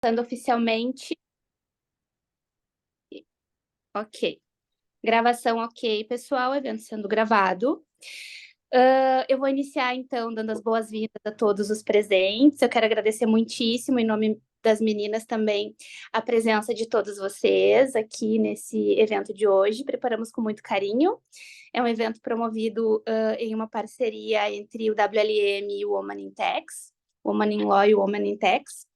Começando oficialmente. Ok. Gravação ok, pessoal. Evento sendo gravado. Eu vou iniciar, então, dando as boas-vindas a todos os presentes. Eu quero agradecer muitíssimo, em nome das meninas também, a presença de todos vocês aqui nesse evento de hoje. Preparamos com muito carinho. É um evento promovido em uma parceria entre o WLM e o Women in Techs, Women in Law e o Women in Techs.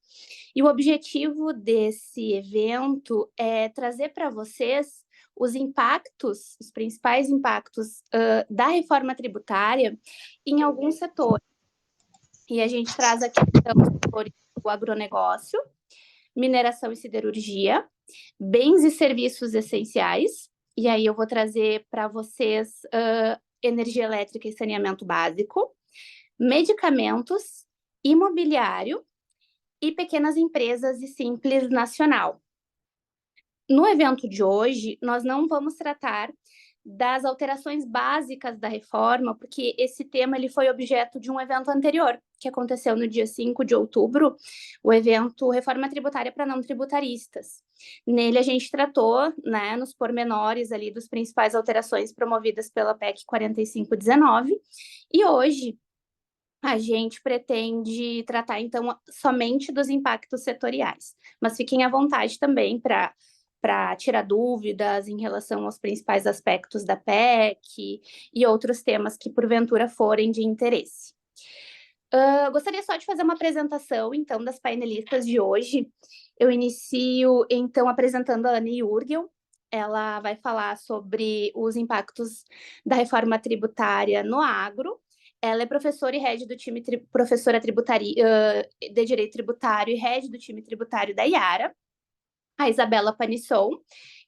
E o objetivo desse evento é trazer para vocês os impactos, os principais impactos da reforma tributária em alguns setores. E a gente traz aqui, então, os setores do agronegócio, mineração e siderurgia, bens e serviços essenciais, e aí eu vou trazer para vocês energia elétrica e saneamento básico, medicamentos, imobiliário e pequenas empresas e simples nacional. No evento de hoje, nós não vamos tratar das alterações básicas da reforma, porque esse tema ele foi objeto de um evento anterior, que aconteceu no dia 5 de outubro, o evento Reforma Tributária para Não Tributaristas. Nele a gente tratou, né, nos pormenores ali dos principais alterações promovidas pela PEC 4519, e hoje a gente pretende tratar, então, somente dos impactos setoriais. Mas fiquem à vontade também para tirar dúvidas em relação aos principais aspectos da PEC e outros temas que, porventura, forem de interesse. Gostaria só de fazer uma apresentação, então, das painelistas de hoje. Eu inicio, então, apresentando a Anne Jurgel. Ela vai falar sobre os impactos da reforma tributária no agro. Ela é professora e head do time professora de Direito Tributário e head do time tributário da Iara. A Isabela Panisson,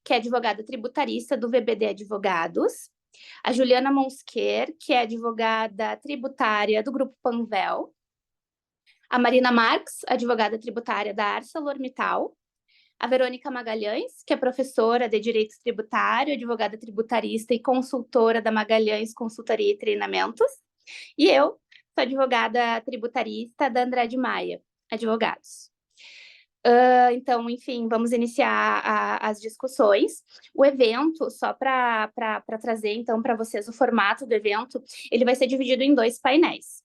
que é advogada tributarista do VBD Advogados. A Juliana Monsquer, que é advogada tributária do Grupo Panvel. A Marina Marques, advogada tributária da ArcelorMittal. A Verônica Magalhães, que é professora de Direito Tributário, advogada tributarista e consultora da Magalhães Consultoria e Treinamentos. E eu sou advogada tributarista da Andrade Maia Advogados. Então, enfim, vamos iniciar as discussões. O evento, só para trazer, então, para vocês o formato do evento, ele vai ser dividido em 2 painéis.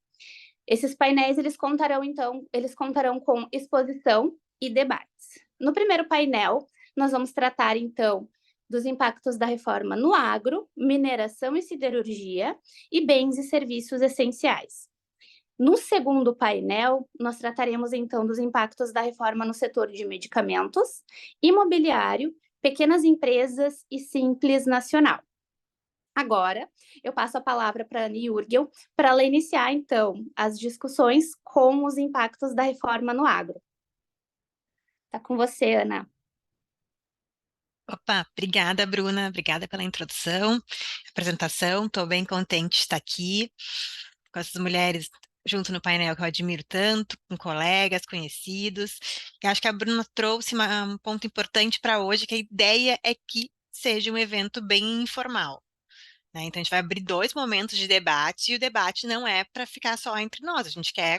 Esses painéis, eles contarão com exposição e debates. No primeiro painel, nós vamos tratar, então, dos impactos da reforma no agro, mineração e siderurgia e bens e serviços essenciais. No segundo painel, nós trataremos, então, dos impactos da reforma no setor de medicamentos, imobiliário, pequenas empresas e simples nacional. Agora, eu passo a palavra para a Anne Jurgel, para ela iniciar, então, as discussões com os impactos da reforma no agro. Está com você, Ana. Opa, obrigada, Bruna, obrigada pela introdução, apresentação, estou bem contente de estar aqui com essas mulheres junto no painel que eu admiro tanto, com colegas, conhecidos, e acho que a Bruna trouxe um ponto importante para hoje, que a ideia é que seja um evento bem informal, né? Então a gente vai abrir 2 momentos de debate, e o debate não é para ficar só entre nós, a gente quer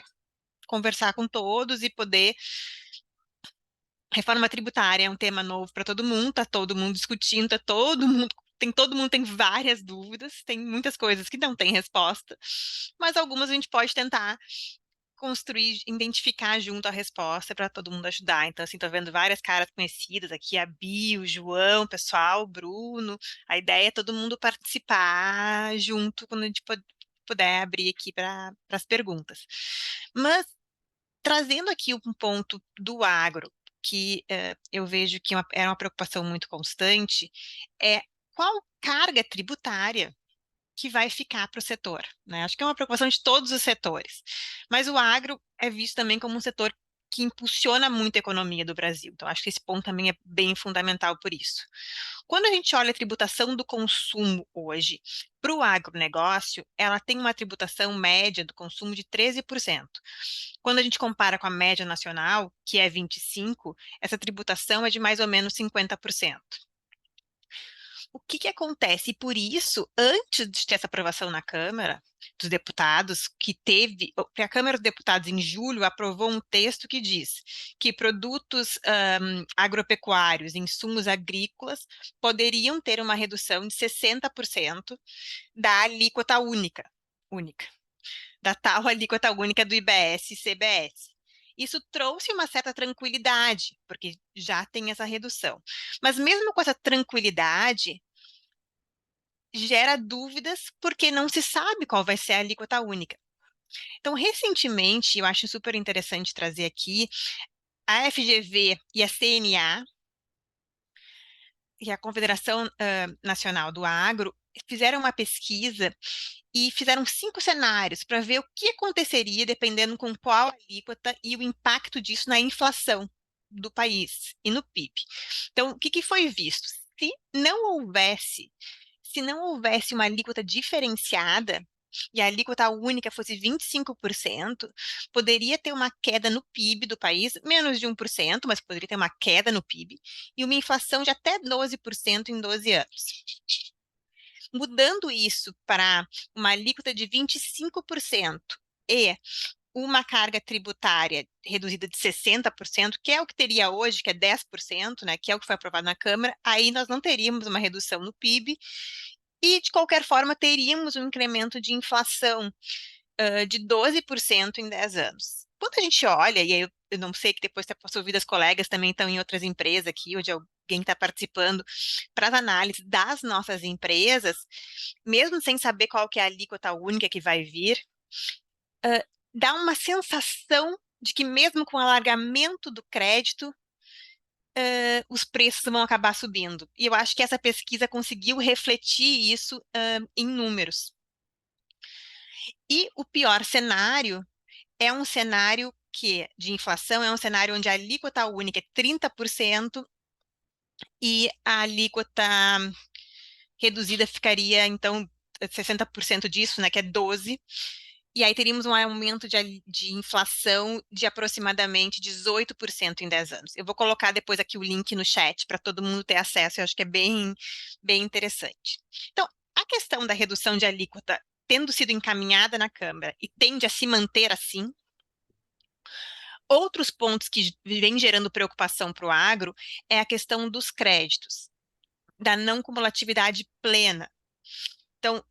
conversar com todos e poder. Reforma tributária é um tema novo para todo mundo, tá todo mundo discutindo, todo mundo tem várias dúvidas, tem muitas coisas que não tem resposta, mas algumas a gente pode tentar construir, identificar junto a resposta para todo mundo ajudar. Então, assim, tô vendo várias caras conhecidas aqui, a Bia, o João, o pessoal, o Bruno. A ideia é todo mundo participar junto quando a gente puder abrir aqui para as perguntas. Mas trazendo aqui um ponto do agro, que eu vejo que é uma preocupação muito constante, é qual carga tributária que vai ficar para o setor, né? Acho que é uma preocupação de todos os setores, mas o agro é visto também como um setor que impulsiona muito a economia do Brasil. Então, acho que esse ponto também é bem fundamental por isso. Quando a gente olha a tributação do consumo hoje para o agronegócio, ela tem uma tributação média do consumo de 13%. Quando a gente compara com a média nacional, que é 25%, essa tributação é de mais ou menos 50%. O que acontece? E por isso, antes de ter essa aprovação na Câmara, dos Deputados, que a Câmara dos Deputados, em julho, aprovou um texto que diz que produtos agropecuários, insumos agrícolas, poderiam ter uma redução de 60% da alíquota única, da tal alíquota única do IBS e CBS. Isso trouxe uma certa tranquilidade, porque já tem essa redução. Mas mesmo com essa tranquilidade, gera dúvidas porque não se sabe qual vai ser a alíquota única. Então, recentemente, eu acho super interessante trazer aqui a FGV e a CNA, e a Confederação Nacional do Agro, fizeram uma pesquisa e fizeram 5 cenários para ver o que aconteceria dependendo com qual alíquota e o impacto disso na inflação do país e no PIB. Então, o que que foi visto? Se não houvesse uma alíquota diferenciada e a alíquota única fosse 25%, poderia ter uma queda no PIB do país, menos de 1%, mas poderia ter uma queda no PIB, e uma inflação de até 12% em 12 anos. Mudando isso para uma alíquota de 25% e uma carga tributária reduzida de 60%, que é o que teria hoje, que é 10%, né, que é o que foi aprovado na Câmara, aí nós não teríamos uma redução no PIB e, de qualquer forma, teríamos um incremento de inflação de 12% em 10 anos. Quando a gente olha, e aí eu não sei que depois você possa ouvir das colegas também estão em outras empresas aqui, ou de alguém está participando, para as análises das nossas empresas, mesmo sem saber qual que é a alíquota única que vai vir, dá uma sensação de que mesmo com o alargamento do crédito, os preços vão acabar subindo. E eu acho que essa pesquisa conseguiu refletir isso em números. E o pior cenário é um cenário de inflação, é um cenário onde a alíquota única é 30% e a alíquota reduzida ficaria, então, 60% disso, né, que é 12%. E aí teríamos um aumento de inflação de aproximadamente 18% em 10 anos. Eu vou colocar depois aqui o link no chat para todo mundo ter acesso, eu acho que é bem, bem interessante. Então, a questão da redução de alíquota tendo sido encaminhada na Câmara e tende a se manter assim, outros pontos que vêm gerando preocupação para o agro é a questão dos créditos, da não cumulatividade plena. Então,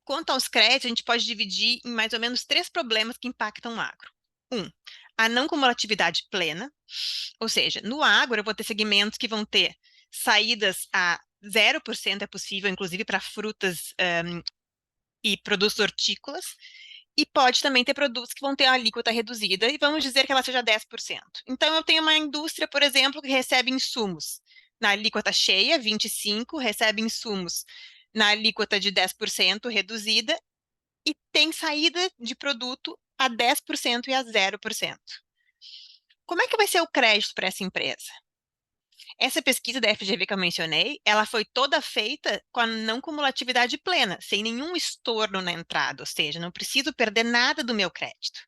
quanto aos créditos, a gente pode dividir em mais ou menos 3 problemas que impactam o agro. A não cumulatividade plena, ou seja, no agro eu vou ter segmentos que vão ter saídas a 0% é possível, inclusive para frutas e produtos hortícolas, e pode também ter produtos que vão ter a alíquota reduzida, e vamos dizer que ela seja 10%. Então, eu tenho uma indústria, por exemplo, que recebe insumos na alíquota cheia, 25%, recebe insumos na alíquota de 10% reduzida, e tem saída de produto a 10% e a 0%. Como é que vai ser o crédito para essa empresa? Essa pesquisa da FGV que eu mencionei, ela foi toda feita com a não cumulatividade plena, sem nenhum estorno na entrada, ou seja, não preciso perder nada do meu crédito.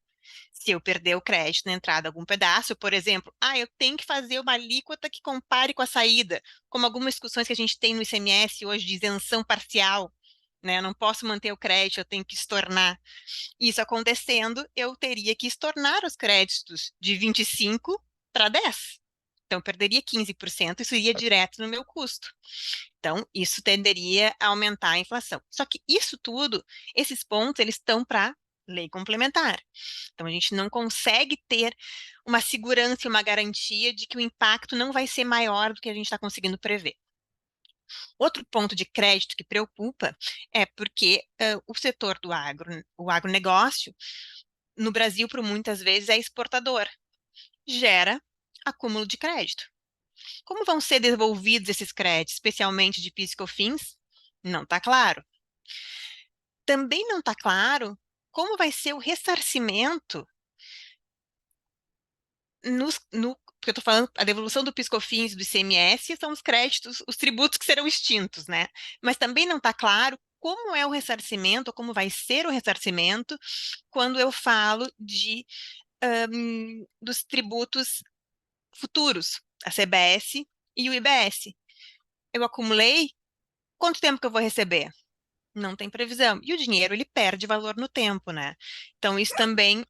Se eu perder o crédito na entrada, algum pedaço, por exemplo, eu tenho que fazer uma alíquota que compare com a saída, como algumas discussões que a gente tem no ICMS hoje de isenção parcial, né? Eu não posso manter o crédito, eu tenho que estornar. Isso acontecendo, eu teria que estornar os créditos de 25 para 10. Então, eu perderia 15%, isso iria direto no meu custo. Então, isso tenderia a aumentar a inflação. Só que isso tudo, esses pontos, eles estão para lei complementar. Então, a gente não consegue ter uma segurança e uma garantia de que o impacto não vai ser maior do que a gente está conseguindo prever. Outro ponto de crédito que preocupa é porque o setor do o agronegócio, no Brasil, por muitas vezes, é exportador. Gera acúmulo de crédito. Como vão ser devolvidos esses créditos, especialmente de PIS e COFINS? Não está claro. Também não está claro como vai ser o ressarcimento porque eu estou falando, a devolução do PIS/COFINS e do ICMS são os créditos, os tributos que serão extintos, né? Mas também não está claro como é o ressarcimento, ou como vai ser o ressarcimento, quando eu falo dos tributos futuros, a CBS e o IBS. Eu acumulei, quanto tempo que eu vou receber? Não tem previsão. E o dinheiro, ele perde valor no tempo, né? Então, isso também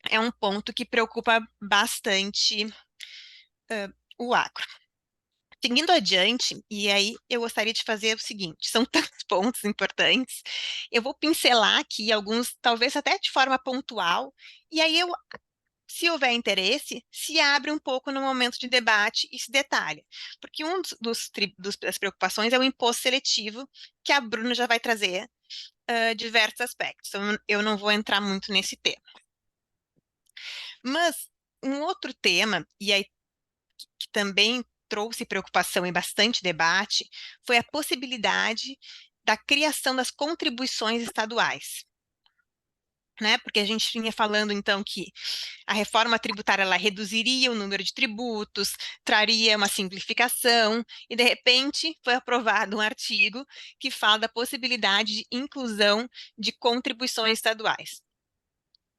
é um ponto que preocupa bastante o agro. Seguindo adiante, e aí eu gostaria de fazer o seguinte: são tantos pontos importantes, eu vou pincelar aqui alguns, talvez até de forma pontual, e aí se houver interesse, se abre um pouco no momento de debate e se detalha. Porque das preocupações é o imposto seletivo, que a Bruna já vai trazer diversos aspectos. Então, eu não vou entrar muito nesse tema. Mas um outro tema, e aí que também trouxe preocupação e bastante debate, foi a possibilidade da criação das contribuições estaduais. Né? Porque a gente vinha falando, então, que a reforma tributária ela reduziria o número de tributos, traria uma simplificação, e, de repente, foi aprovado um artigo que fala da possibilidade de inclusão de contribuições estaduais.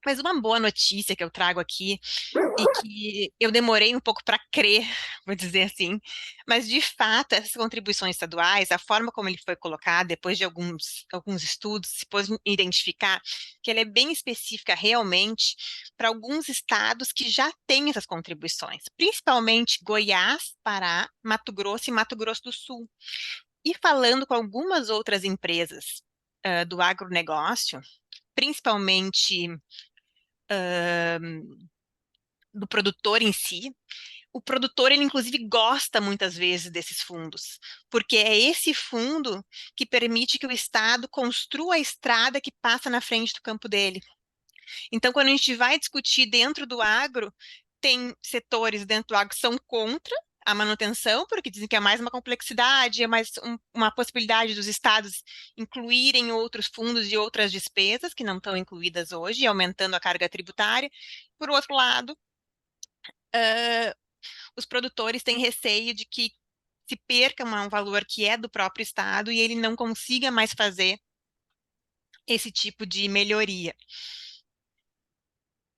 Mas uma boa notícia que eu trago aqui e que eu demorei um pouco para crer, vou dizer assim, mas de fato essas contribuições estaduais, a forma como ele foi colocado, depois de alguns estudos, se pôde identificar que ela é bem específica realmente para alguns estados que já têm essas contribuições, principalmente Goiás, Pará, Mato Grosso e Mato Grosso do Sul. E falando com algumas outras empresas do agronegócio, principalmente do produtor em si, o produtor, ele inclusive gosta muitas vezes desses fundos, porque é esse fundo que permite que o Estado construa a estrada que passa na frente do campo dele. Então, quando a gente vai discutir dentro do agro, tem setores dentro do agro que são contra a manutenção, porque dizem que é mais uma complexidade, é mais uma possibilidade dos estados incluírem outros fundos e outras despesas que não estão incluídas hoje, aumentando a carga tributária. Por outro lado, os produtores têm receio de que se perca um valor que é do próprio Estado e ele não consiga mais fazer esse tipo de melhoria.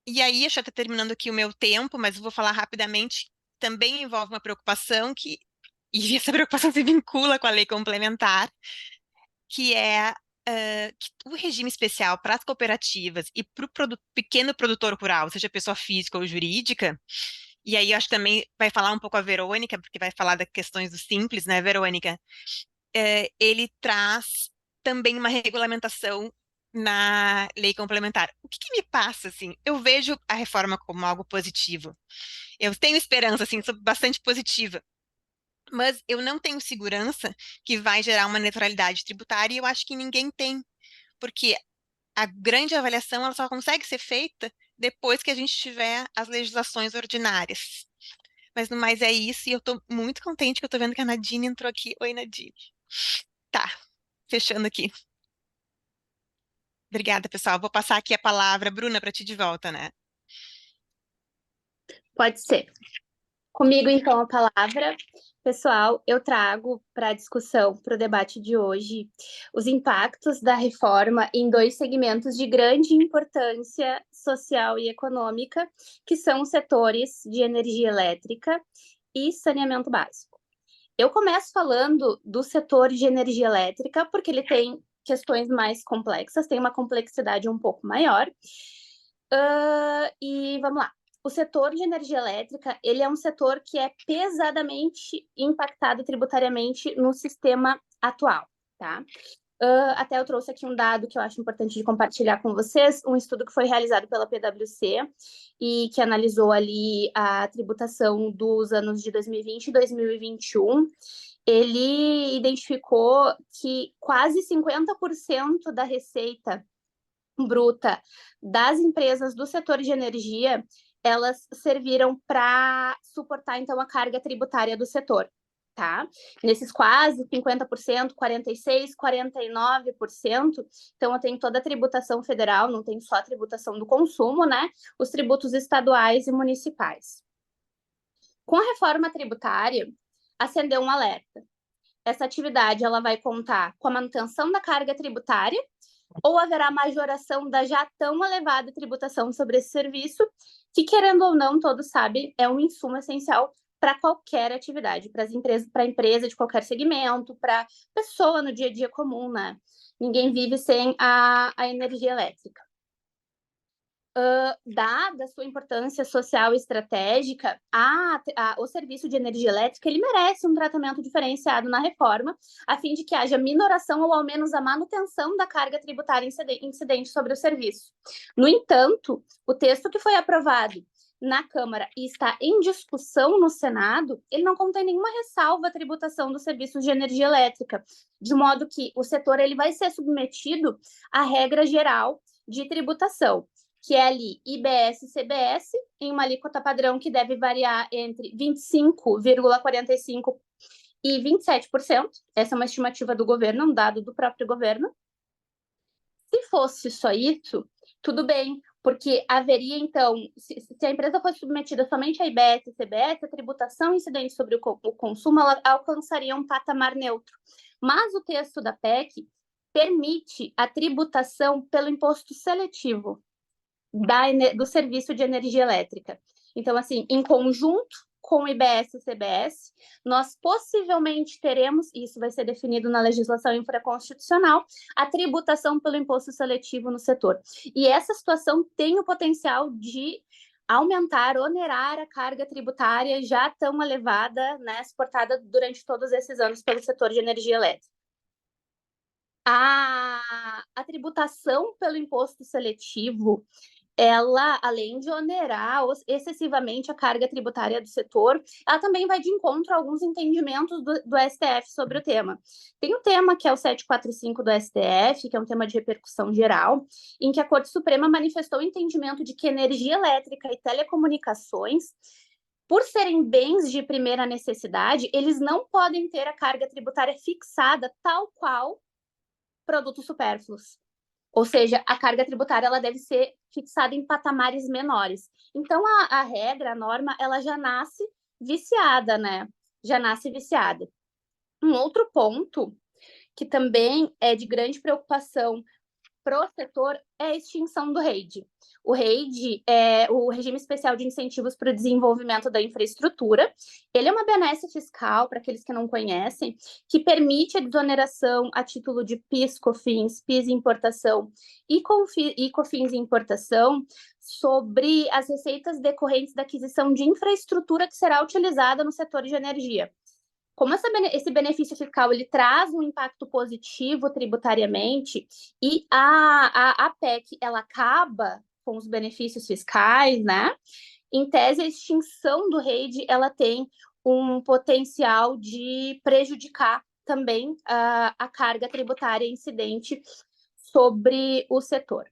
E aí, eu já estou terminando aqui o meu tempo, mas eu vou falar rapidamente, também envolve uma preocupação e essa preocupação se vincula com a lei complementar, que é que o regime especial para as cooperativas e para o pequeno produtor rural, seja pessoa física ou jurídica, e aí eu acho que também vai falar um pouco a Verônica, porque vai falar das questões do simples, né, Verônica? Ele traz também uma regulamentação na lei complementar. O que me passa, assim? Eu vejo a reforma como algo positivo. Eu tenho esperança, assim, sou bastante positiva. Mas eu não tenho segurança que vai gerar uma neutralidade tributária e eu acho que ninguém tem, porque a grande avaliação ela só consegue ser feita depois que a gente tiver as legislações ordinárias. Mas no mais é isso, e eu tô muito contente que eu tô vendo que a Nadine entrou aqui. Oi, Nadine. Tá, fechando aqui. Obrigada, pessoal. Vou passar aqui a palavra, Bruna, para ti de volta, né? Pode ser. Comigo, então, a palavra. Pessoal, eu trago para a discussão, para o debate de hoje, os impactos da reforma em dois segmentos de grande importância social e econômica, que são os setores de energia elétrica e saneamento básico. Eu começo falando do setor de energia elétrica, porque ele tem questões mais complexas, tem uma complexidade um pouco maior. E vamos lá. O setor de energia elétrica, ele é um setor que é pesadamente impactado tributariamente no sistema atual, tá? Até eu trouxe aqui um dado que eu acho importante de compartilhar com vocês, um estudo que foi realizado pela PwC e que analisou ali a tributação dos anos de 2020 e 2021. Ele identificou que quase 50% da receita bruta das empresas do setor de energia, elas serviram para suportar, então, a carga tributária do setor, tá? Nesses quase 50%, 46%, 49%, então eu tenho toda a tributação federal, não tem só a tributação do consumo, né? Os tributos estaduais e municipais. Com a reforma tributária, acendeu um alerta. Essa atividade, ela vai contar com a manutenção da carga tributária ou haverá majoração da já tão elevada tributação sobre esse serviço, que, querendo ou não, todos sabem, é um insumo essencial para qualquer atividade, para a empresa de qualquer segmento, para pessoa no dia a dia comum, né? Ninguém vive sem a energia elétrica. Dada a sua importância social e estratégica, o serviço de energia elétrica ele merece um tratamento diferenciado na reforma, a fim de que haja minoração ou ao menos a manutenção da carga tributária incidente sobre o serviço. No entanto, o texto que foi aprovado na Câmara e está em discussão no Senado, ele não contém nenhuma ressalva à tributação dos serviços de energia elétrica, de modo que o setor ele vai ser submetido à regra geral de tributação, que é ali IBS e CBS, em uma alíquota padrão que deve variar entre 25,45% e 27%. Essa é uma estimativa do governo, um dado do próprio governo. Se fosse só isso, tudo bem, porque haveria, então, se a empresa fosse submetida somente a IBS e CBS, a tributação incidente sobre o consumo ela alcançaria um patamar neutro. Mas o texto da PEC permite a tributação pelo imposto seletivo do serviço de energia elétrica. Então, assim, em conjunto com o IBS e o CBS, nós possivelmente teremos, e isso vai ser definido na legislação infraconstitucional, a tributação pelo imposto seletivo no setor. E essa situação tem o potencial de aumentar, onerar a carga tributária já tão elevada, né, suportada durante todos esses anos pelo setor de energia elétrica. A tributação pelo imposto seletivo, ela, além de onerar excessivamente a carga tributária do setor, ela também vai de encontro a alguns entendimentos do STF sobre o tema. Tem um tema que é o 745 do STF, que é um tema de repercussão geral, em que a Corte Suprema manifestou o entendimento de que energia elétrica e telecomunicações, por serem bens de primeira necessidade, eles não podem ter a carga tributária fixada tal qual produtos supérfluos. Ou seja, a carga tributária ela deve ser fixada em patamares menores. Então, a regra, a norma, ela já nasce viciada, né? Já nasce viciada. Um outro ponto que também é de grande preocupação para o setor é a extinção do REID. O REID é o Regime Especial de Incentivos para o Desenvolvimento da Infraestrutura. Ele é uma benesse fiscal, para aqueles que não conhecem, que permite a desoneração a título de PIS, COFINS, PIS importação e COFINS importação sobre as receitas decorrentes da aquisição de infraestrutura que será utilizada no setor de energia. Como esse benefício fiscal ele traz um impacto positivo tributariamente e a PEC ela acaba com os benefícios fiscais, né? Em tese, a extinção do REID ela tem um potencial de prejudicar também a carga tributária incidente sobre o setor.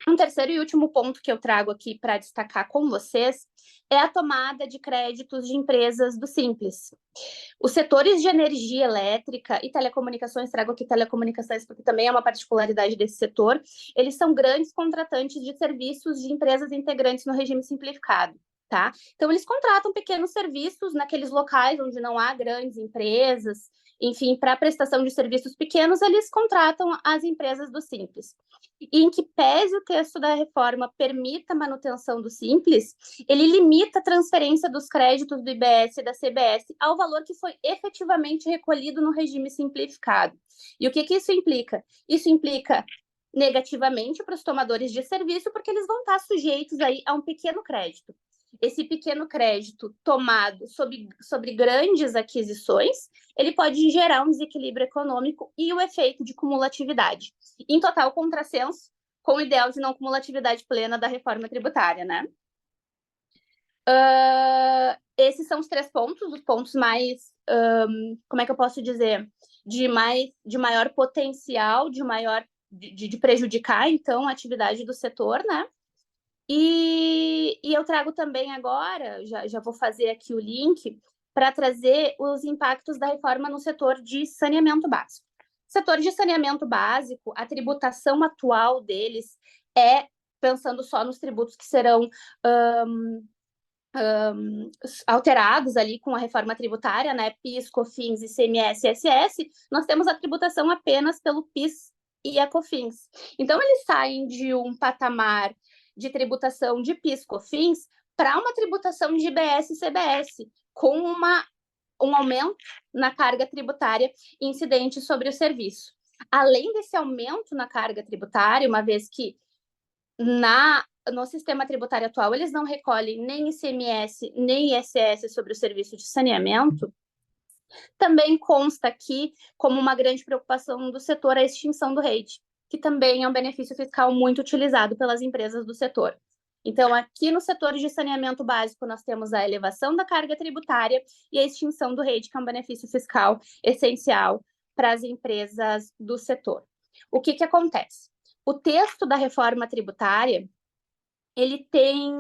Um terceiro e último ponto que eu trago aqui para destacar com vocês é a tomada de créditos de empresas do Simples. Os setores de energia elétrica e telecomunicações, trago aqui telecomunicações porque também é uma particularidade desse setor, eles são grandes contratantes de serviços de empresas integrantes no regime simplificado. Tá? Então, eles contratam pequenos serviços naqueles locais onde não há grandes empresas, enfim, para prestação de serviços pequenos, eles contratam as empresas do Simples. E em que pese o texto da reforma permita a manutenção do Simples, ele limita a transferência dos créditos do IBS e da CBS ao valor que foi efetivamente recolhido no regime simplificado. E o que isso implica? Isso implica negativamente para os tomadores de serviço, porque eles vão estar sujeitos aí a um pequeno crédito. Esse pequeno crédito tomado sobre grandes aquisições, ele pode gerar um desequilíbrio econômico e o efeito de cumulatividade, em total contrassenso com o ideal de não cumulatividade plena da reforma tributária, né? Esses são os 3 pontos, os pontos mais, como é que eu posso dizer, de maior potencial, de prejudicar, então, a atividade do setor, né? E eu trago também agora, já vou fazer aqui o link, para trazer os impactos da reforma no setor de saneamento básico. Setor de saneamento básico, a tributação atual deles é, pensando só nos tributos que serão alterados ali com a reforma tributária, né, PIS, COFINS, ICMS, ISS, nós temos a tributação apenas pelo PIS e a COFINS. Então, eles saem de um patamar de tributação de PIS, COFINS para uma tributação de IBS e CBS, com um aumento na carga tributária incidente sobre o serviço. Além desse aumento na carga tributária, uma vez que no sistema tributário atual eles não recolhem nem ICMS nem ISS sobre o serviço de saneamento, também consta aqui como uma grande preocupação do setor a extinção do REIT, que também é um benefício fiscal muito utilizado pelas empresas do setor. Então, aqui no setor de saneamento básico, nós temos a elevação da carga tributária e a extinção do REIT, que é um benefício fiscal essencial para as empresas do setor. O que acontece? O texto da reforma tributária, ele tem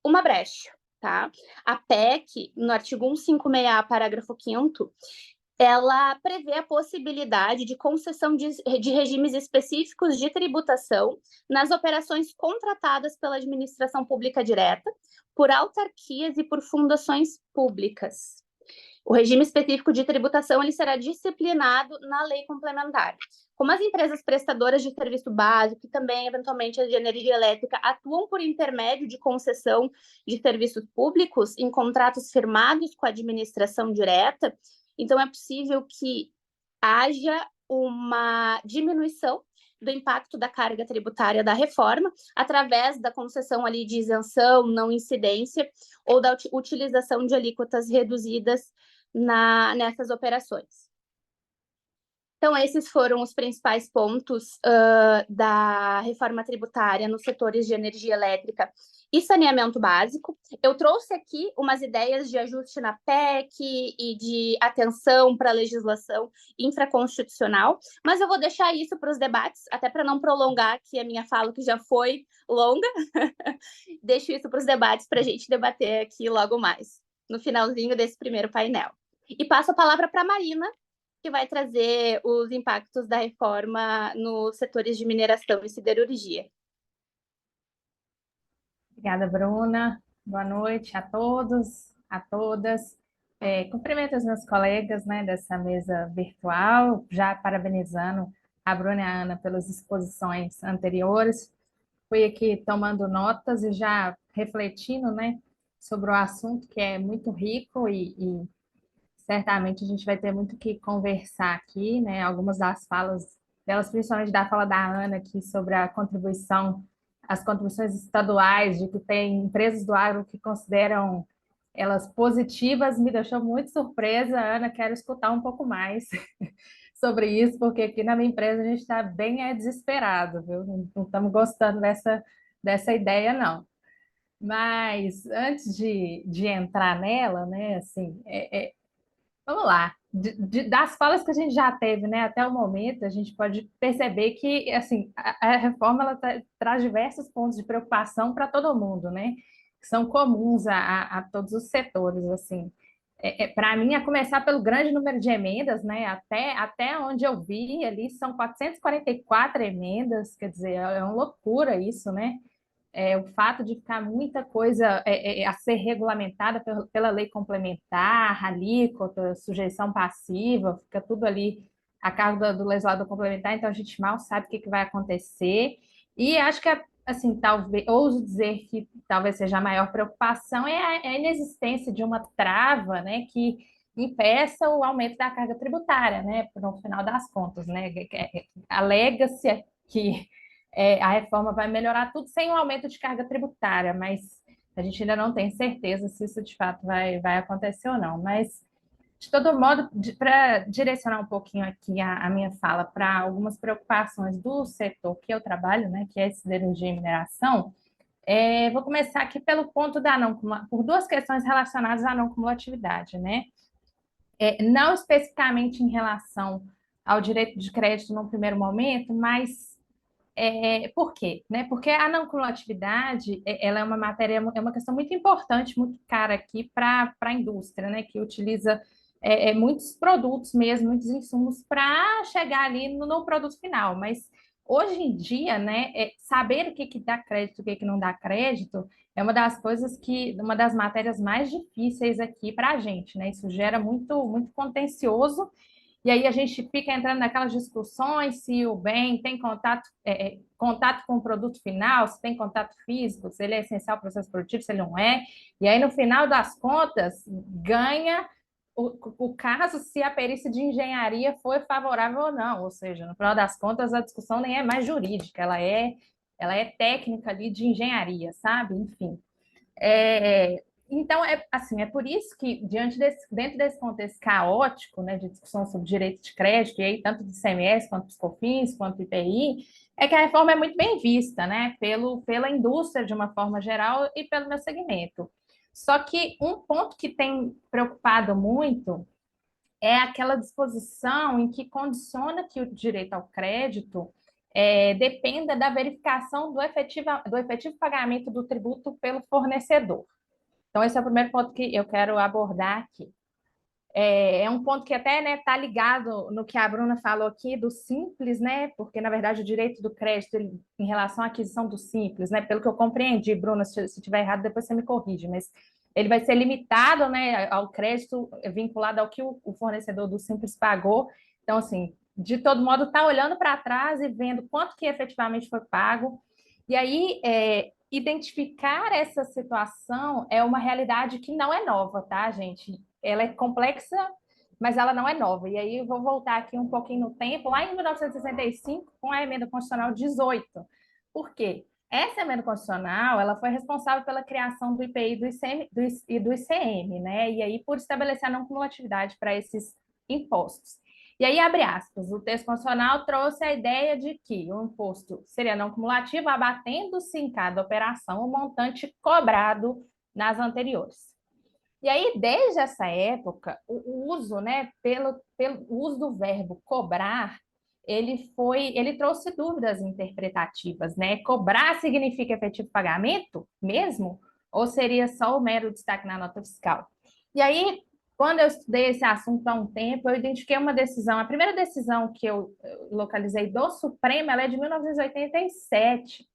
uma brecha, tá? A PEC, no artigo 156A, parágrafo 5º, ela prevê a possibilidade de concessão de regimes específicos de tributação nas operações contratadas pela administração pública direta, por autarquias e por fundações públicas. O regime específico de tributação ele será disciplinado na lei complementar. Como as empresas prestadoras de serviço básico e também, eventualmente, as de energia elétrica atuam por intermédio de concessão de serviços públicos em contratos firmados com a administração direta, então é possível que haja uma diminuição do impacto da carga tributária da reforma através da concessão ali de isenção, não incidência, ou da utilização de alíquotas reduzidas nessas operações. Então, esses foram os principais pontos da reforma tributária nos setores de energia elétrica e saneamento básico. Eu trouxe aqui umas ideias de ajuste na PEC e de atenção para a legislação infraconstitucional, mas eu vou deixar isso para os debates, até para não prolongar aqui a minha fala, que já foi longa. Deixo isso para os debates para a gente debater aqui logo mais, no finalzinho desse primeiro painel. E passo a palavra para a Marina, que vai trazer os impactos da reforma nos setores de mineração e siderurgia. Obrigada, Bruna. Boa noite a todos, a todas. Cumprimento os meus colegas, né, dessa mesa virtual, já parabenizando a Bruna e a Ana pelas exposições anteriores. Fui aqui tomando notas e já refletindo, né, sobre o assunto, que é muito rico e certamente a gente vai ter muito que conversar aqui, né? Algumas das falas delas, principalmente da fala da Ana aqui sobre a contribuição, as contribuições estaduais, de que tem empresas do agro que consideram elas positivas, me deixou muito surpresa. Ana, quero escutar um pouco mais sobre isso, porque aqui na minha empresa a gente está bem desesperado, viu? Não estamos gostando dessa ideia, não. Mas antes de entrar nela, né, assim, vamos lá. Das falas que a gente já teve, né, até o momento, a gente pode perceber que assim, a reforma ela traz diversos pontos de preocupação para todo mundo, né, que são comuns a todos os setores. Assim. Para mim, a começar pelo grande número de emendas, né, até onde eu vi ali, são 444 emendas, quer dizer, é uma loucura isso, né? O fato de ficar muita coisa a ser regulamentada pela lei complementar, alíquota, sujeição passiva, fica tudo ali a cargo do legislador complementar, então a gente mal sabe o que vai acontecer. E acho que, assim, talvez, ouso dizer que talvez seja a maior preocupação é a inexistência de uma trava, né, que impeça o aumento da carga tributária, né, no final das contas, né, alega-se que a reforma vai melhorar tudo sem um aumento de carga tributária, mas a gente ainda não tem certeza se isso de fato vai acontecer ou não. Mas, de todo modo, para direcionar um pouquinho aqui a minha fala para algumas preocupações do setor que eu trabalho, né, que é siderurgia e mineração, vou começar aqui pelo ponto por duas questões relacionadas à não cumulatividade, né? Não especificamente em relação ao direito de crédito no primeiro momento, mas por quê? Né? Porque a não cumulatividade ela é uma matéria, é uma questão muito importante, muito cara aqui para a indústria, né? Que utiliza muitos produtos mesmo, muitos insumos para chegar ali no produto final. Mas hoje em dia, né, saber o que dá crédito, o que não dá crédito, é uma das coisas uma das matérias mais difíceis aqui para a gente, né? Isso gera muito, muito contencioso. E aí a gente fica entrando naquelas discussões se o bem tem contato, contato com o produto final, se tem contato físico, se ele é essencial ao processo produtivo, se ele não é. E aí, no final das contas, ganha o caso se a perícia de engenharia foi favorável ou não. Ou seja, no final das contas, a discussão nem é mais jurídica, ela é técnica ali de engenharia, sabe? Enfim. Então, assim, é por isso que, dentro desse contexto caótico, né, de discussão sobre direito de crédito, e aí tanto do ICMS, quanto dos COFINS, quanto do IPI, é que a reforma é muito bem vista, né, pela indústria de uma forma geral e pelo meu segmento. Só que um ponto que tem preocupado muito é aquela disposição em que condiciona que o direito ao crédito dependa da verificação do efetivo pagamento do tributo pelo fornecedor. Então, esse é o primeiro ponto que eu quero abordar aqui. É um ponto que até está ligado no que a Bruna falou aqui do simples, né? Porque, na verdade, o direito do crédito em relação à aquisição do simples, né? Pelo que eu compreendi, Bruna, se estiver errado, depois você me corrige, mas ele vai ser limitado, né, ao crédito vinculado ao que o fornecedor do simples pagou. Então, assim, de todo modo, está olhando para trás e vendo quanto que efetivamente foi pago. E aí, identificar essa situação é uma realidade que não é nova, tá, gente? Ela é complexa, mas ela não é nova. E aí eu vou voltar aqui um pouquinho no tempo, lá em 1965, com a Emenda Constitucional 18. Por quê? Essa emenda constitucional, ela foi responsável pela criação do IPI e do ICM, né? E aí por estabelecer a não cumulatividade para esses impostos. E aí, abre aspas, o texto constitucional trouxe a ideia de que o imposto seria não cumulativo, abatendo-se em cada operação o montante cobrado nas anteriores. E aí, desde essa época, o uso, né, pelo uso do verbo cobrar, ele trouxe dúvidas interpretativas, né? Cobrar significa efetivo pagamento mesmo? Ou seria só o mero destaque na nota fiscal? E aí, quando eu estudei esse assunto há um tempo, eu identifiquei uma decisão. A primeira decisão que eu localizei do Supremo, ela é de 1987.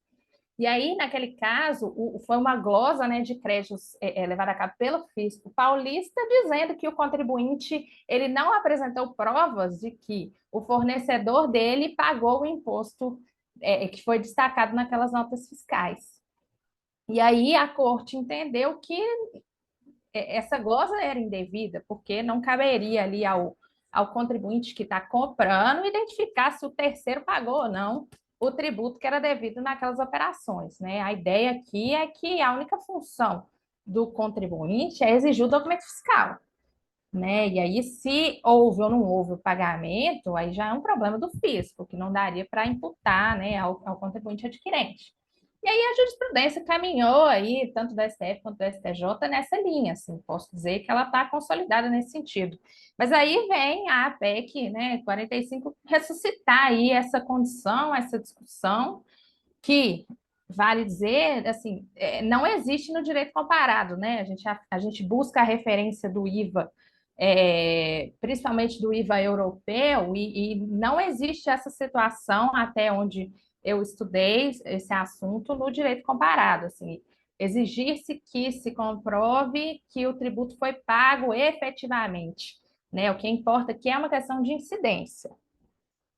E aí, naquele caso, foi uma glosa, né, de créditos levada a cabo pelo fisco paulista, dizendo que o contribuinte ele não apresentou provas de que o fornecedor dele pagou o imposto que foi destacado naquelas notas fiscais. E aí a corte entendeu que essa glosa era indevida, porque não caberia ali ao contribuinte que está comprando identificar se o terceiro pagou ou não o tributo que era devido naquelas operações, né? A ideia aqui é que a única função do contribuinte é exigir o documento fiscal, né? E aí, se houve ou não houve o pagamento, aí já é um problema do fisco, que não daria para imputar, né, ao contribuinte adquirente. E aí a jurisprudência caminhou aí, tanto do STF quanto do STJ, nessa linha, assim, posso dizer que ela está consolidada nesse sentido. Mas aí vem a PEC, né, 45, ressuscitar aí essa condição, essa discussão, que, vale dizer, assim, não existe no direito comparado, né? A gente busca a referência do IVA, principalmente do IVA europeu, e não existe essa situação até onde eu estudei esse assunto no direito comparado, assim, exigir-se que se comprove que o tributo foi pago efetivamente, né? O que importa aqui é uma questão de incidência.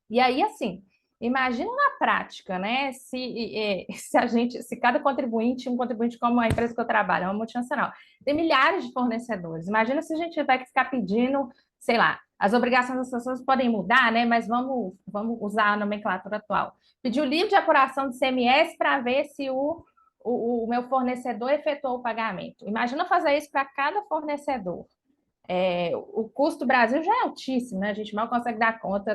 E aí, assim, imagina na prática, né? Se cada contribuinte, um contribuinte como a empresa que eu trabalho, é uma multinacional, tem milhares de fornecedores. Imagina se a gente vai ficar pedindo, sei lá, as obrigações das pessoas podem mudar, né? Mas vamos usar a nomenclatura atual. Pedir o livro de apuração do ICMS para ver se o meu fornecedor efetuou o pagamento. Imagina fazer isso para cada fornecedor. O custo do Brasil já é altíssimo, né? A gente mal consegue dar conta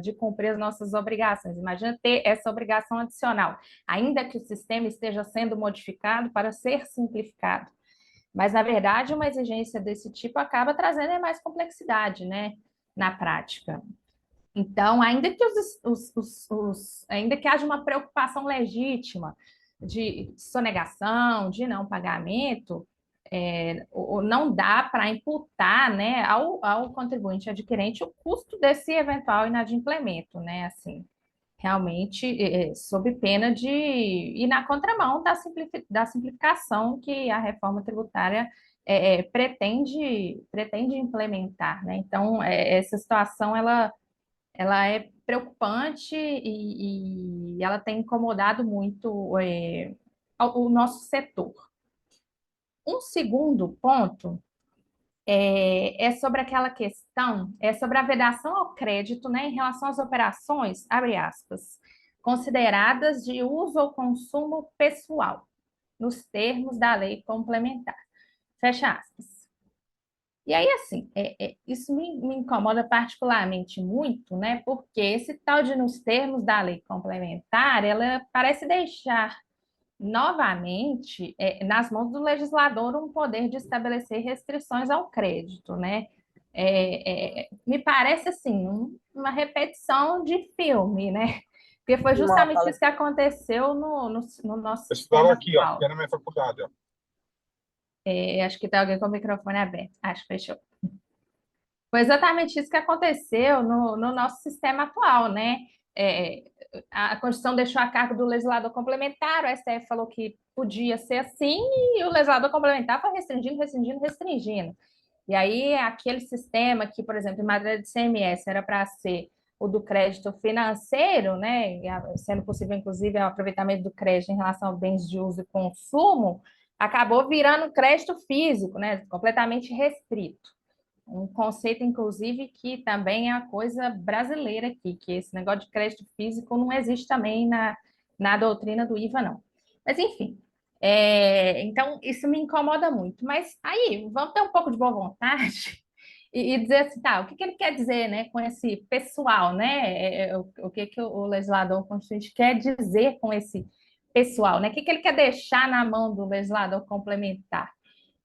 de cumprir as nossas obrigações. Imagina ter essa obrigação adicional, ainda que o sistema esteja sendo modificado para ser simplificado. Mas, na verdade, uma exigência desse tipo acaba trazendo mais complexidade, né, na prática. Então, ainda que, ainda que haja uma preocupação legítima de sonegação, de não pagamento, não dá para imputar, né, ao contribuinte adquirente o custo desse eventual inadimplemento, né, assim, realmente sob pena de ir na contramão da simplificação que a reforma tributária pretende implementar, né? Então, essa situação, ela ela é preocupante e ela tem incomodado muito o nosso setor. Um segundo ponto é sobre aquela questão, é sobre a vedação ao crédito, né, em relação às operações, abre aspas, consideradas de uso ou consumo pessoal, nos termos da lei complementar. Fecha aspas. E aí, assim, isso me incomoda particularmente muito, né? Porque esse tal de nos termos da lei complementar, ela parece deixar novamente nas mãos do legislador um poder de estabelecer restrições ao crédito, né? Me parece assim uma repetição de filme, né? Porque foi justamente isso que aconteceu no nosso Eu estudava sistema aqui, ó, que atual. era na minha faculdade, ó. Acho que tem alguém com o microfone aberto. Acho que fechou. Foi exatamente isso que aconteceu no nosso sistema atual, né? É, a Constituição deixou a cargo do legislador complementar, o STF falou que podia ser assim, e o legislador complementar foi restringindo, restringindo, restringindo. E aí, aquele sistema que, por exemplo, em matéria de CMS era para ser o do crédito financeiro, né? Sendo possível, inclusive, o aproveitamento do crédito em relação a bens de uso e consumo, acabou virando crédito físico, né? Completamente restrito. Um conceito, inclusive, que também é uma coisa brasileira aqui, que esse negócio de crédito físico não existe também na doutrina do IVA, não. Mas, enfim, então isso me incomoda muito. Mas aí, vamos ter um pouco de boa vontade e dizer assim, tá, o que ele quer dizer, né, com esse pessoal, né? O que o legislador constituinte quer dizer com esse pessoal, né? O que ele quer deixar na mão do legislador complementar?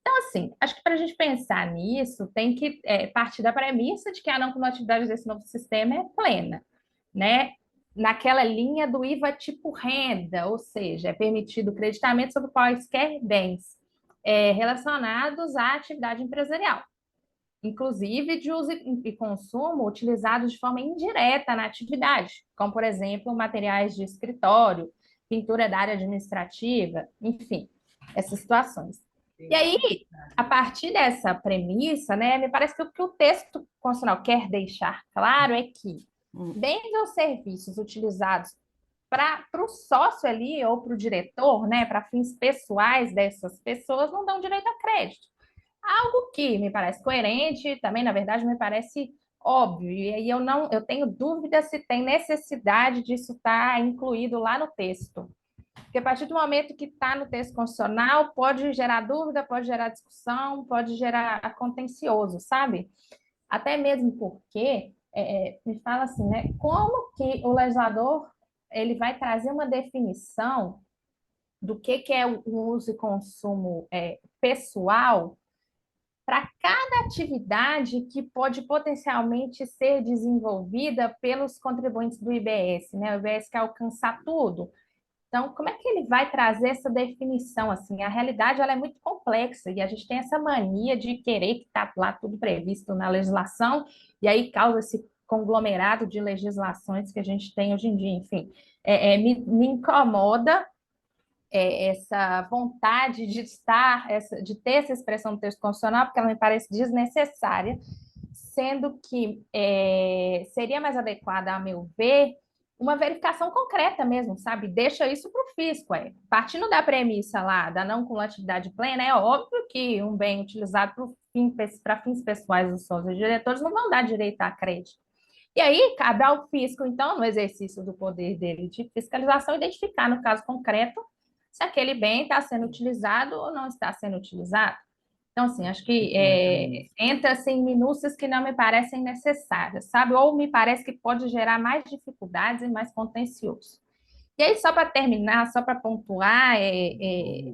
Então, assim, acho que para a gente pensar nisso, tem que partir da premissa de que a não cumulatividade desse novo sistema é plena, né? Naquela linha do IVA tipo renda, ou seja, é permitido creditamento sobre quaisquer bens relacionados à atividade empresarial, inclusive de uso e consumo utilizados de forma indireta na atividade, como, por exemplo, materiais de escritório, pintura da área administrativa, enfim, essas situações. E aí, a partir dessa premissa, né, me parece que o que o texto constitucional quer deixar claro é que bens ou serviços utilizados para o sócio ali ou para o diretor, né, para fins pessoais dessas pessoas, não dão direito a crédito. Algo que me parece coerente, também, na verdade, me parece óbvio. E aí eu tenho dúvida se tem necessidade disso estar incluído lá no texto. Porque a partir do momento que está no texto constitucional, pode gerar dúvida, pode gerar discussão, pode gerar contencioso, sabe? Até mesmo porque, me fala assim, né? Como que o legislador ele vai trazer uma definição do que é o uso e consumo pessoal para cada atividade que pode potencialmente ser desenvolvida pelos contribuintes do IBS, né? O IBS quer alcançar tudo. Então, como é que ele vai trazer essa definição? Assim, a realidade ela é muito complexa e a gente tem essa mania de querer que está lá tudo previsto na legislação e aí causa esse conglomerado de legislações que a gente tem hoje em dia. Enfim, me incomoda essa vontade de de ter essa expressão no texto constitucional, porque ela me parece desnecessária, sendo que seria mais adequada, a meu ver, uma verificação concreta mesmo, sabe? Deixa isso para o fisco. Partindo da premissa lá da não cumulatividade plena, é óbvio que um bem utilizado para fins pessoais dos sócios e diretores não vão dar direito a crédito. E aí, cabe ao fisco, então, no exercício do poder dele de fiscalização, identificar, no caso concreto, se aquele bem está sendo utilizado ou não está sendo utilizado. Então, assim, acho que entra assim, minúcias que não me parecem necessárias, sabe? Ou me parece que pode gerar mais dificuldades e mais contencioso. E aí, só para terminar, só para pontuar,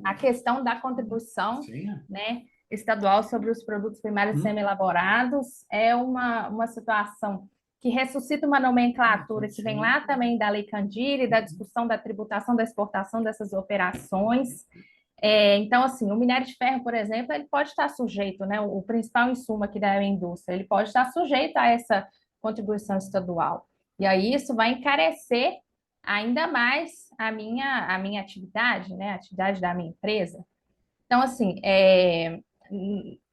a questão da contribuição, né, estadual sobre os produtos primários semi-elaborados é uma situação que ressuscita uma nomenclatura que vem lá também da Lei Candir e da discussão da tributação da exportação dessas operações. Então, assim, o minério de ferro, por exemplo, ele pode estar sujeito, né, o principal insumo aqui da indústria, ele pode estar sujeito a essa contribuição estadual. E aí isso vai encarecer ainda mais a minha atividade, né, a atividade da minha empresa. Então, assim,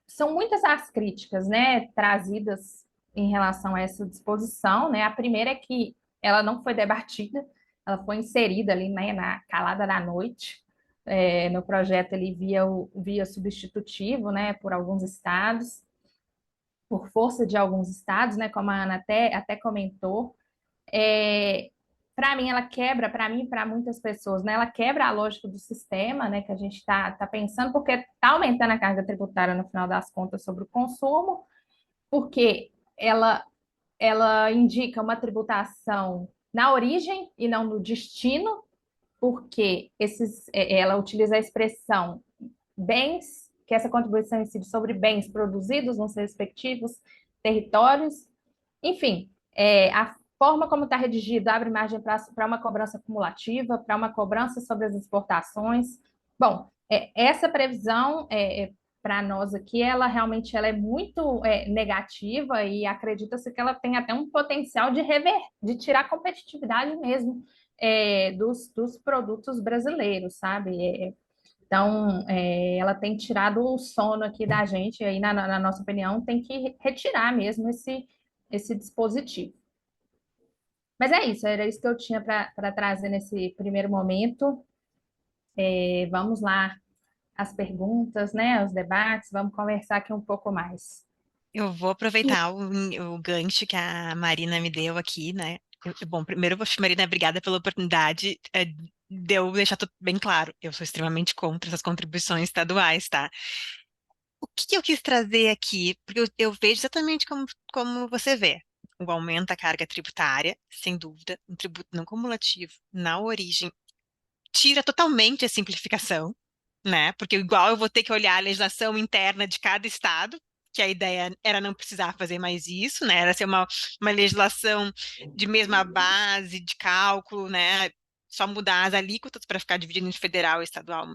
são muitas as críticas, né, trazidas em relação a essa disposição, né? A primeira é que ela não foi debatida, ela foi inserida ali, né, na calada da noite, no projeto ele via substitutivo, né, por alguns estados, por força de alguns estados, né, como a Ana até comentou. Para mim, ela quebra, para mim e para muitas pessoas, né, ela quebra a lógica do sistema, né, que a gente está pensando, porque está aumentando a carga tributária no final das contas sobre o consumo, porque ela indica uma tributação na origem e não no destino, porque ela utiliza a expressão bens, que essa contribuição incide sobre bens produzidos nos respectivos territórios. Enfim, a forma como está redigido abre margem para uma cobrança cumulativa, para uma cobrança sobre as exportações. Bom, essa previsão, para nós aqui, ela realmente é muito negativa e acredita-se que ela tem até um potencial de tirar a competitividade mesmo dos produtos brasileiros, sabe? Então, ela tem tirado o sono aqui da gente, e aí, na nossa opinião, tem que retirar mesmo esse dispositivo. Mas é isso, era isso que eu tinha para trazer nesse primeiro momento. Vamos lá, as perguntas, né, os debates, vamos conversar aqui um pouco mais. Eu vou aproveitar o gancho que a Marina me deu aqui, né? Bom, primeiro, Marina, obrigada pela oportunidade de eu deixar tudo bem claro. Eu sou extremamente contra essas contribuições estaduais, tá? O que eu quis trazer aqui, porque eu vejo exatamente como você vê. O aumento da carga tributária, sem dúvida, um tributo não cumulativo na origem, tira totalmente a simplificação, né? Porque igual eu vou ter que olhar a legislação interna de cada estado, que a ideia era não precisar fazer mais isso, né? Era ser uma legislação de mesma base, de cálculo, né? Só mudar as alíquotas para ficar dividido entre federal e estadual,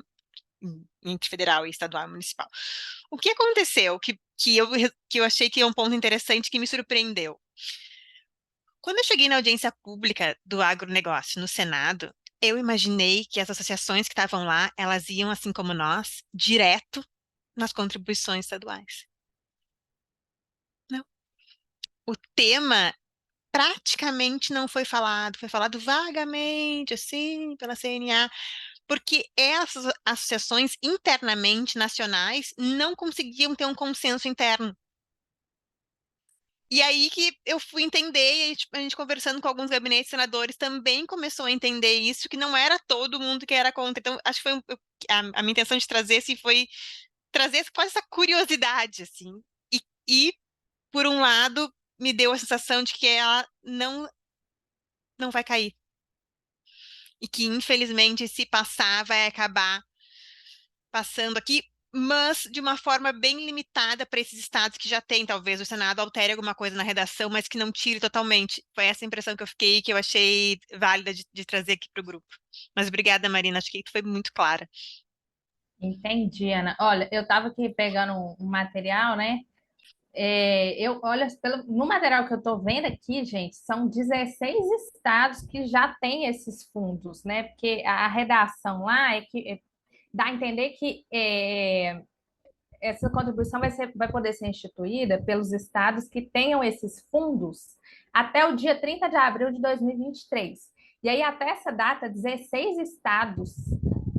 entre federal e estadual e municipal. O que aconteceu que eu achei que é um ponto interessante que me surpreendeu? Quando eu cheguei na audiência pública do agronegócio no Senado, eu imaginei que as associações que estavam lá, elas iam, assim como nós, direto nas contribuições estaduais. Não. O tema praticamente não foi falado vagamente, assim, pela CNA, porque essas associações internamente nacionais não conseguiam ter um consenso interno. E aí que eu fui entender, e a gente conversando com alguns gabinetes senadores também começou a entender isso, que não era todo mundo que era contra. Então, acho que foi a minha intenção de trazer assim, foi trazer quase essa curiosidade, assim. E, por um lado, me deu a sensação de que ela não vai cair. E que, infelizmente, se passar, vai acabar passando aqui, mas de uma forma bem limitada para esses estados que já têm. Talvez o Senado altere alguma coisa na redação, mas que não tire totalmente. Foi essa impressão que eu fiquei, que eu achei válida de trazer aqui para o grupo. Mas obrigada, Marina, acho que tu foi muito clara. Entendi, Ana. Olha, eu estava aqui pegando um material, né? Olha, no material que eu estou vendo aqui, gente, são 16 estados que já têm esses fundos, né? Porque a redação lá dá a entender que essa contribuição vai poder ser instituída pelos estados que tenham esses fundos até o dia 30 de abril de 2023. E aí, até essa data, 16 estados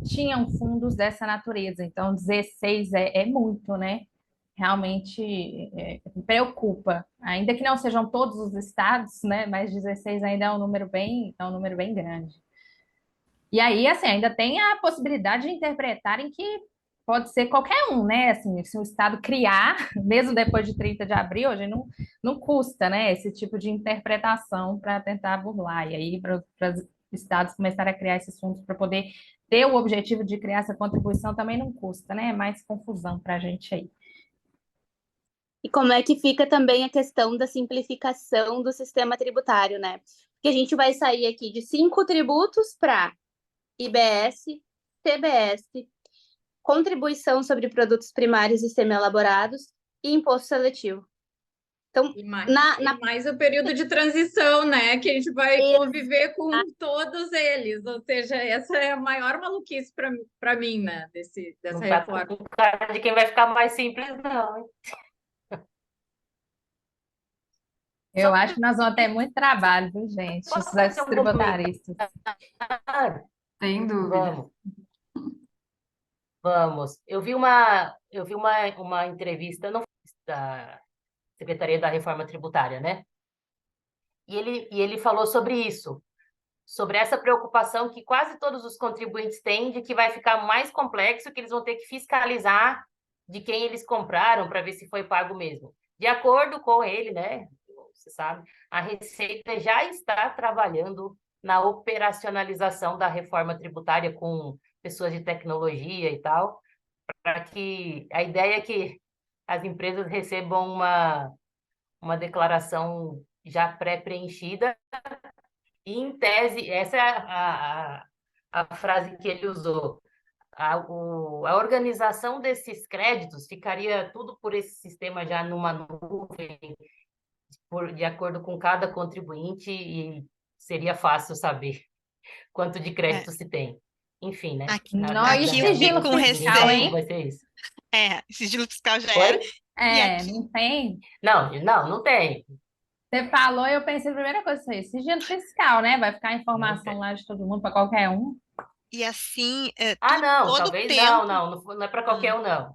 tinham fundos dessa natureza. Então, 16 é muito, né? Realmente preocupa. Ainda que não sejam todos os estados, né? Mas 16 ainda é um número bem grande. E aí, assim, ainda tem a possibilidade de interpretarem que pode ser qualquer um, né? Assim, se o Estado criar, mesmo depois de 30 de abril, hoje não custa, né? Esse tipo de interpretação para tentar burlar. E aí, para os estados começarem a criar esses fundos para poder ter o objetivo de criar essa contribuição também não custa, né? É mais confusão para a gente aí. E como é que fica também a questão da simplificação do sistema tributário, né? Porque a gente vai sair aqui de 5 tributos para IBS, TBS, contribuição sobre produtos primários e semi-elaborados e imposto seletivo. Então, e mais o período de transição, né? Que a gente vai conviver com todos eles. Ou seja, essa é a maior maluquice para mim, né? Dessa reforma. Não cara de quem vai ficar mais simples, não. Eu acho que nós vamos ter muito trabalho, viu, gente? Posso Esses fazer um tributaristas. comentário? Sem dúvida. Vamos, vamos. Eu vi uma entrevista não, da Secretaria da Reforma Tributária, né? E ele falou sobre isso, sobre essa preocupação que quase todos os contribuintes têm de que vai ficar mais complexo, que eles vão ter que fiscalizar de quem eles compraram para ver se foi pago mesmo. De acordo com ele, né? Você sabe, a Receita já está trabalhando na operacionalização da reforma tributária com pessoas de tecnologia e tal, para que a ideia é que as empresas recebam uma declaração já pré-preenchida e, em tese, essa é a frase que ele usou. A organização desses créditos ficaria tudo por esse sistema já numa nuvem, de acordo com cada contribuinte, e seria fácil saber quanto de crédito se tem. Enfim, né? Aqui, Não, e aqui eu fico com fiscal, receio. hein? Vai ser isso. Sigilo fiscal já era. Oi? E aqui, Não tem. Não tem. Você falou, eu pensei a primeira coisa aí, sigilo fiscal, né? Vai ficar a Não informação tem. lá de todo mundo para qualquer um. e assim, Não, todo talvez tempo. não é para qualquer um, não.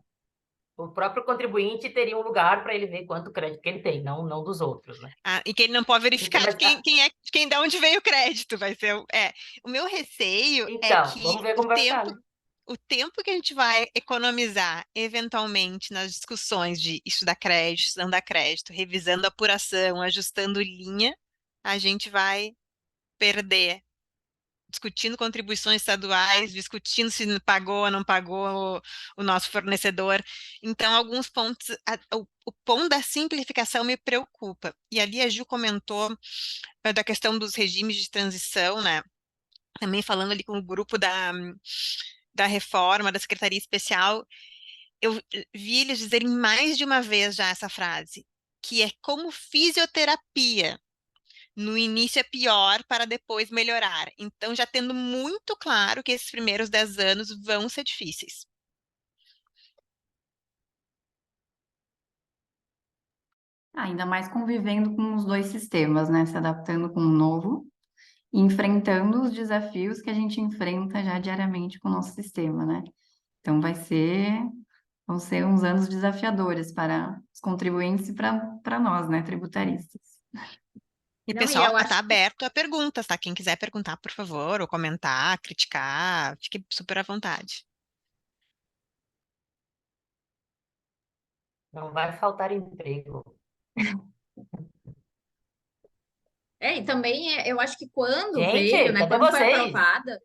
O próprio contribuinte teria um lugar para ele ver quanto crédito que ele tem, não dos outros, né? E que ele não pode verificar Mas, de onde veio o crédito. Vai ser. O meu receio é então, que vamos ver como vai ficar, né? o tempo que a gente vai economizar, eventualmente, nas discussões de estudar crédito, não dar crédito, revisando a apuração, ajustando linha, a gente vai perder. Discutindo contribuições estaduais, discutindo se pagou ou não pagou o nosso fornecedor. Então, alguns pontos, o ponto da simplificação me preocupa. E ali a Ju comentou da questão dos regimes de transição, né? Também falando ali com o grupo da reforma, da Secretaria Especial, eu vi eles dizerem mais de uma vez já essa frase, que é como fisioterapia. No início é pior para depois melhorar. Então, já tendo muito claro que esses primeiros 10 anos vão ser difíceis. Ainda mais convivendo com os dois sistemas, né? Se adaptando com o novo e enfrentando os desafios que a gente enfrenta já diariamente com o nosso sistema, né? Então vão ser uns anos desafiadores para os contribuintes e para nós, né, tributaristas. E, Não, e pessoal, eu acho está aberto a perguntas, tá? Quem quiser perguntar, por favor, ou comentar, criticar, fique super à vontade. Não vai faltar emprego. e também eu acho que quando veio, Gente, né, cadê quando foi vocês? aprovada,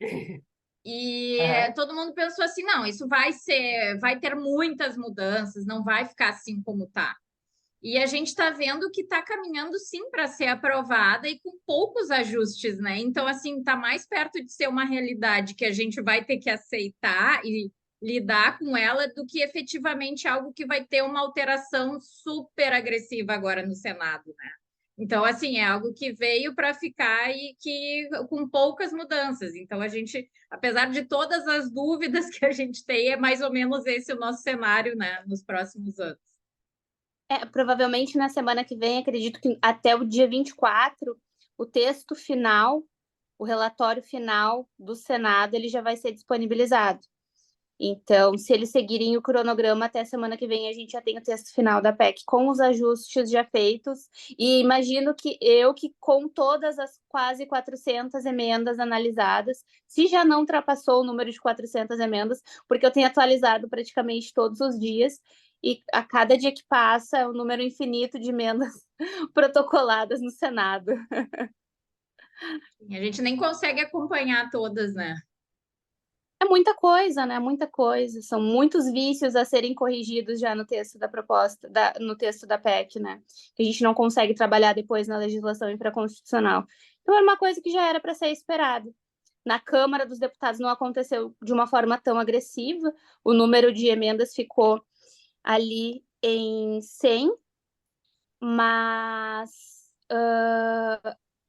e Aham. todo mundo pensou assim, não, isso vai ter muitas mudanças, não vai ficar assim como tá. E a gente está vendo que está caminhando sim para ser aprovada e com poucos ajustes, né? Então, assim, está mais perto de ser uma realidade que a gente vai ter que aceitar e lidar com ela do que efetivamente algo que vai ter uma alteração super agressiva agora no Senado, né? Então, assim, é algo que veio para ficar e que com poucas mudanças. Então, a gente, apesar de todas as dúvidas que a gente tem, é mais ou menos esse o nosso cenário, né, nos próximos anos. Provavelmente na semana que vem, acredito que até o dia 24, o texto final, o relatório final do Senado, ele já vai ser disponibilizado. Então, se eles seguirem o cronograma, até a semana que vem a gente já tem o texto final da PEC com os ajustes já feitos. E imagino que com todas as quase 400 emendas analisadas, se já não ultrapassou o número de 400 emendas, porque eu tenho atualizado praticamente todos os dias, e a cada dia que passa é um número infinito de emendas protocoladas no Senado. A gente nem consegue acompanhar todas, né? É muita coisa, né? Muita coisa. São muitos vícios a serem corrigidos já no texto da proposta, no texto da PEC, né? Que a gente não consegue trabalhar depois na legislação infraconstitucional. Então, era uma coisa que já era para ser esperado. Na Câmara dos Deputados não aconteceu de uma forma tão agressiva, o número de emendas ficou ali em 100, mas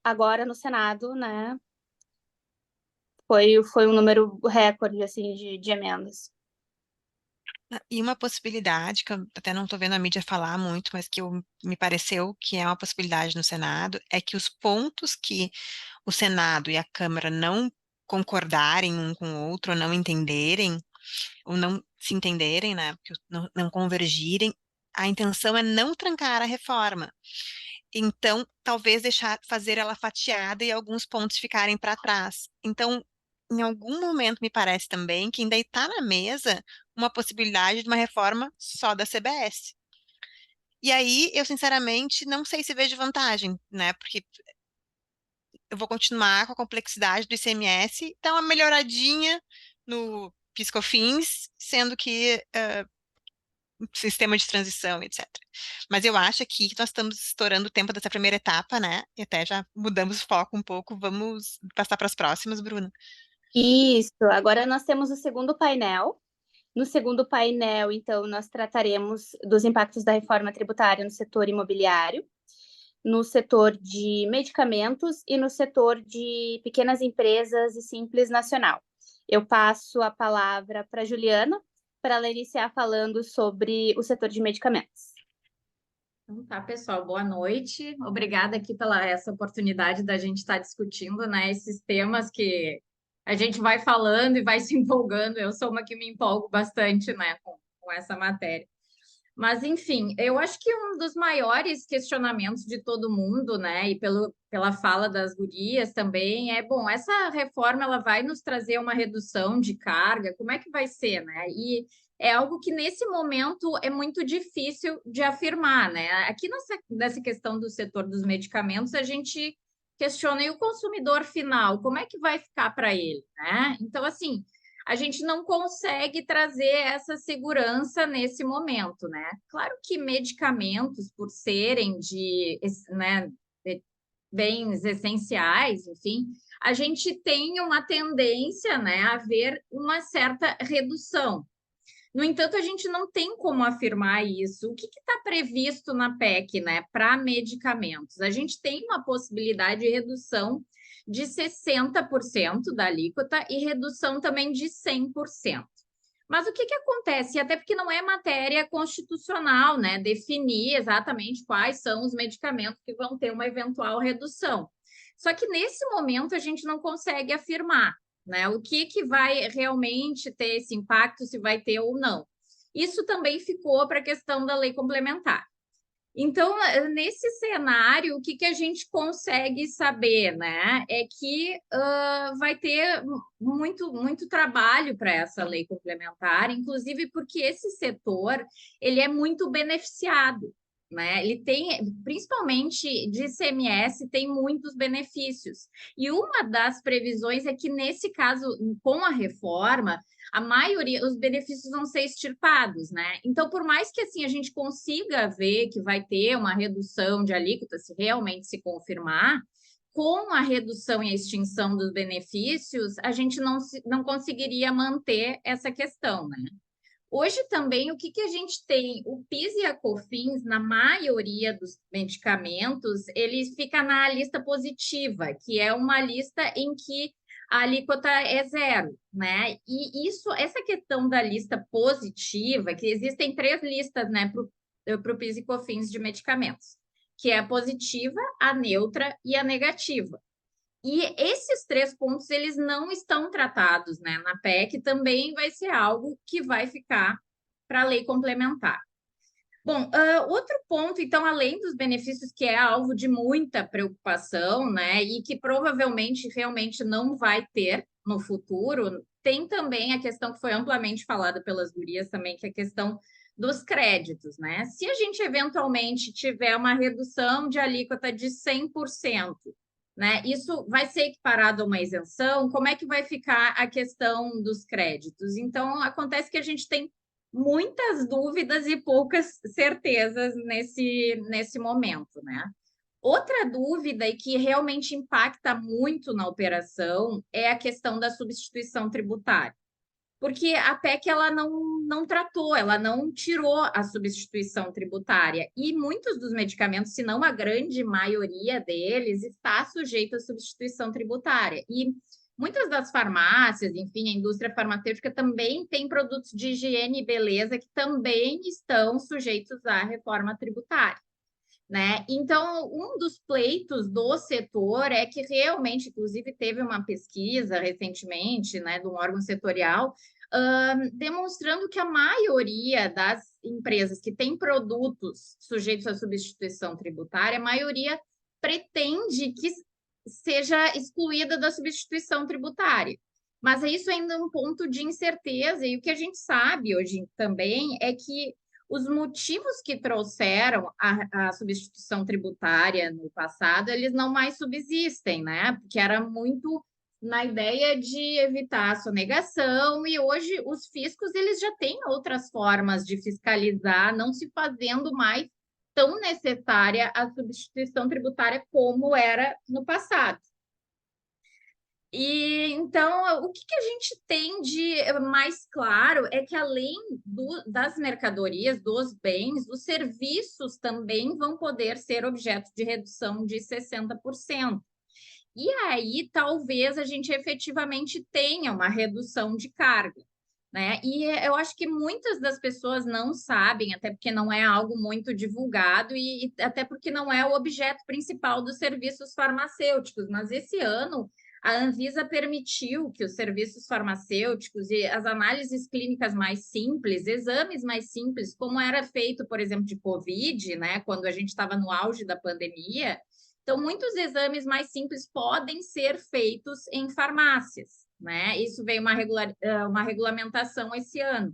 agora no Senado, né? Foi um número recorde, assim, de emendas. E uma possibilidade, que eu até não estou vendo a mídia falar muito, mas que me pareceu que é uma possibilidade no Senado, é que os pontos que o Senado e a Câmara não concordarem um com o outro, ou não entenderem, ou não se entenderem, né, porque não convergirem, a intenção é não trancar a reforma. Então, talvez fazer ela fatiada e alguns pontos ficarem para trás. Então, em algum momento me parece também que ainda está na mesa uma possibilidade de uma reforma só da CBS. E aí, eu sinceramente não sei se vejo vantagem, né? Porque eu vou continuar com a complexidade do ICMS, então uma melhoradinha no PiscoFins, sendo que sistema de transição, etc. Mas eu acho aqui que nós estamos estourando o tempo dessa primeira etapa, né? E até já mudamos o foco um pouco. Vamos passar para as próximas, Bruna. Isso, agora nós temos o segundo painel. No segundo painel, então, nós trataremos dos impactos da reforma tributária no setor imobiliário, no setor de medicamentos e no setor de pequenas empresas e simples nacional. Eu passo a palavra para a Juliana, para ela iniciar falando sobre o setor de medicamentos. Então tá, pessoal, boa noite. Obrigada aqui pela essa oportunidade da gente estar discutindo, né, esses temas que a gente vai falando e vai se empolgando. Eu sou uma que me empolgo bastante, né, com essa matéria. Mas, enfim, eu acho que um dos maiores questionamentos de todo mundo, né, e pela fala das gurias também, bom, essa reforma ela vai nos trazer uma redução de carga, como é que vai ser, né? E é algo que nesse momento é muito difícil de afirmar, né? Aqui nessa questão do setor dos medicamentos, a gente questiona e o consumidor final, como é que vai ficar para ele, né? Então, assim, a gente não consegue trazer essa segurança nesse momento, né? Claro que medicamentos, por serem né, de bens essenciais, enfim, a gente tem uma tendência, né, a ver uma certa redução. No entanto, a gente não tem como afirmar isso. O que está previsto na PEC, né, para medicamentos? A gente tem uma possibilidade de redução de 60% da alíquota e redução também de 100%. Mas o que acontece? Até porque não é matéria constitucional, né, definir exatamente quais são os medicamentos que vão ter uma eventual redução. Só que nesse momento a gente não consegue afirmar, né, o que vai realmente ter esse impacto, se vai ter ou não. Isso também ficou para a questão da lei complementar. Então, nesse cenário, o que a gente consegue saber, né? É que vai ter muito trabalho para essa lei complementar, inclusive porque esse setor ele é muito beneficiado, né? Ele tem, principalmente de ICMS, tem muitos benefícios. E uma das previsões é que, nesse caso, com a reforma, a maioria, os benefícios vão ser extirpados, né? Então, por mais que assim a gente consiga ver que vai ter uma redução de alíquota, se realmente se confirmar, com a redução e a extinção dos benefícios, a gente não conseguiria manter essa questão, né? Hoje também, o que a gente tem? O PIS e a COFINS, na maioria dos medicamentos, eles ficam na lista positiva, que é uma lista em que a alíquota é zero, né? E essa questão da lista positiva, que existem 3 listas, né, para o PIS e COFINS de medicamentos, que é a positiva, a neutra e a negativa. E esses 3 pontos, eles não estão tratados, né, na PEC, também vai ser algo que vai ficar para a lei complementar. Bom, outro ponto, então, além dos benefícios, que é alvo de muita preocupação, né, e que provavelmente realmente não vai ter no futuro, tem também a questão que foi amplamente falada pelas gurias também, que é a questão dos créditos, né? Se a gente eventualmente tiver uma redução de alíquota de 100%, né, isso vai ser equiparado a uma isenção? Como é que vai ficar a questão dos créditos? Então, acontece que a gente tem muitas dúvidas e poucas certezas nesse momento, né? Outra dúvida e que realmente impacta muito na operação é a questão da substituição tributária. Porque a PEC ela não tratou, ela não tirou a substituição tributária. E muitos dos medicamentos, se não a grande maioria deles, está sujeito à substituição tributária. E muitas das farmácias, enfim, a indústria farmacêutica também tem produtos de higiene e beleza que também estão sujeitos à reforma tributária, né? Então, um dos pleitos do setor é que realmente, inclusive, teve uma pesquisa recentemente, né, de um órgão setorial, demonstrando que a maioria das empresas que têm produtos sujeitos à substituição tributária, a maioria pretende que seja excluída da substituição tributária. Mas isso ainda é um ponto de incerteza, e o que a gente sabe hoje também é que os motivos que trouxeram a substituição tributária no passado, eles não mais subsistem, né? Porque era muito na ideia de evitar a sonegação, e hoje os fiscos eles já têm outras formas de fiscalizar, não se fazendo mais tão necessária a substituição tributária como era no passado. E então, o que a gente tem de mais claro é que, além das mercadorias, dos bens, os serviços também vão poder ser objeto de redução de 60%. E aí, talvez a gente efetivamente tenha uma redução de carga, né? E eu acho que muitas das pessoas não sabem, até porque não é algo muito divulgado e até porque não é o objeto principal dos serviços farmacêuticos. Mas esse ano a Anvisa permitiu que os serviços farmacêuticos e as análises clínicas mais simples, exames mais simples, como era feito, por exemplo, de Covid, né? Quando a gente estava no auge da pandemia. Então, muitos exames mais simples podem ser feitos em farmácias, né? Isso veio uma regulamentação esse ano.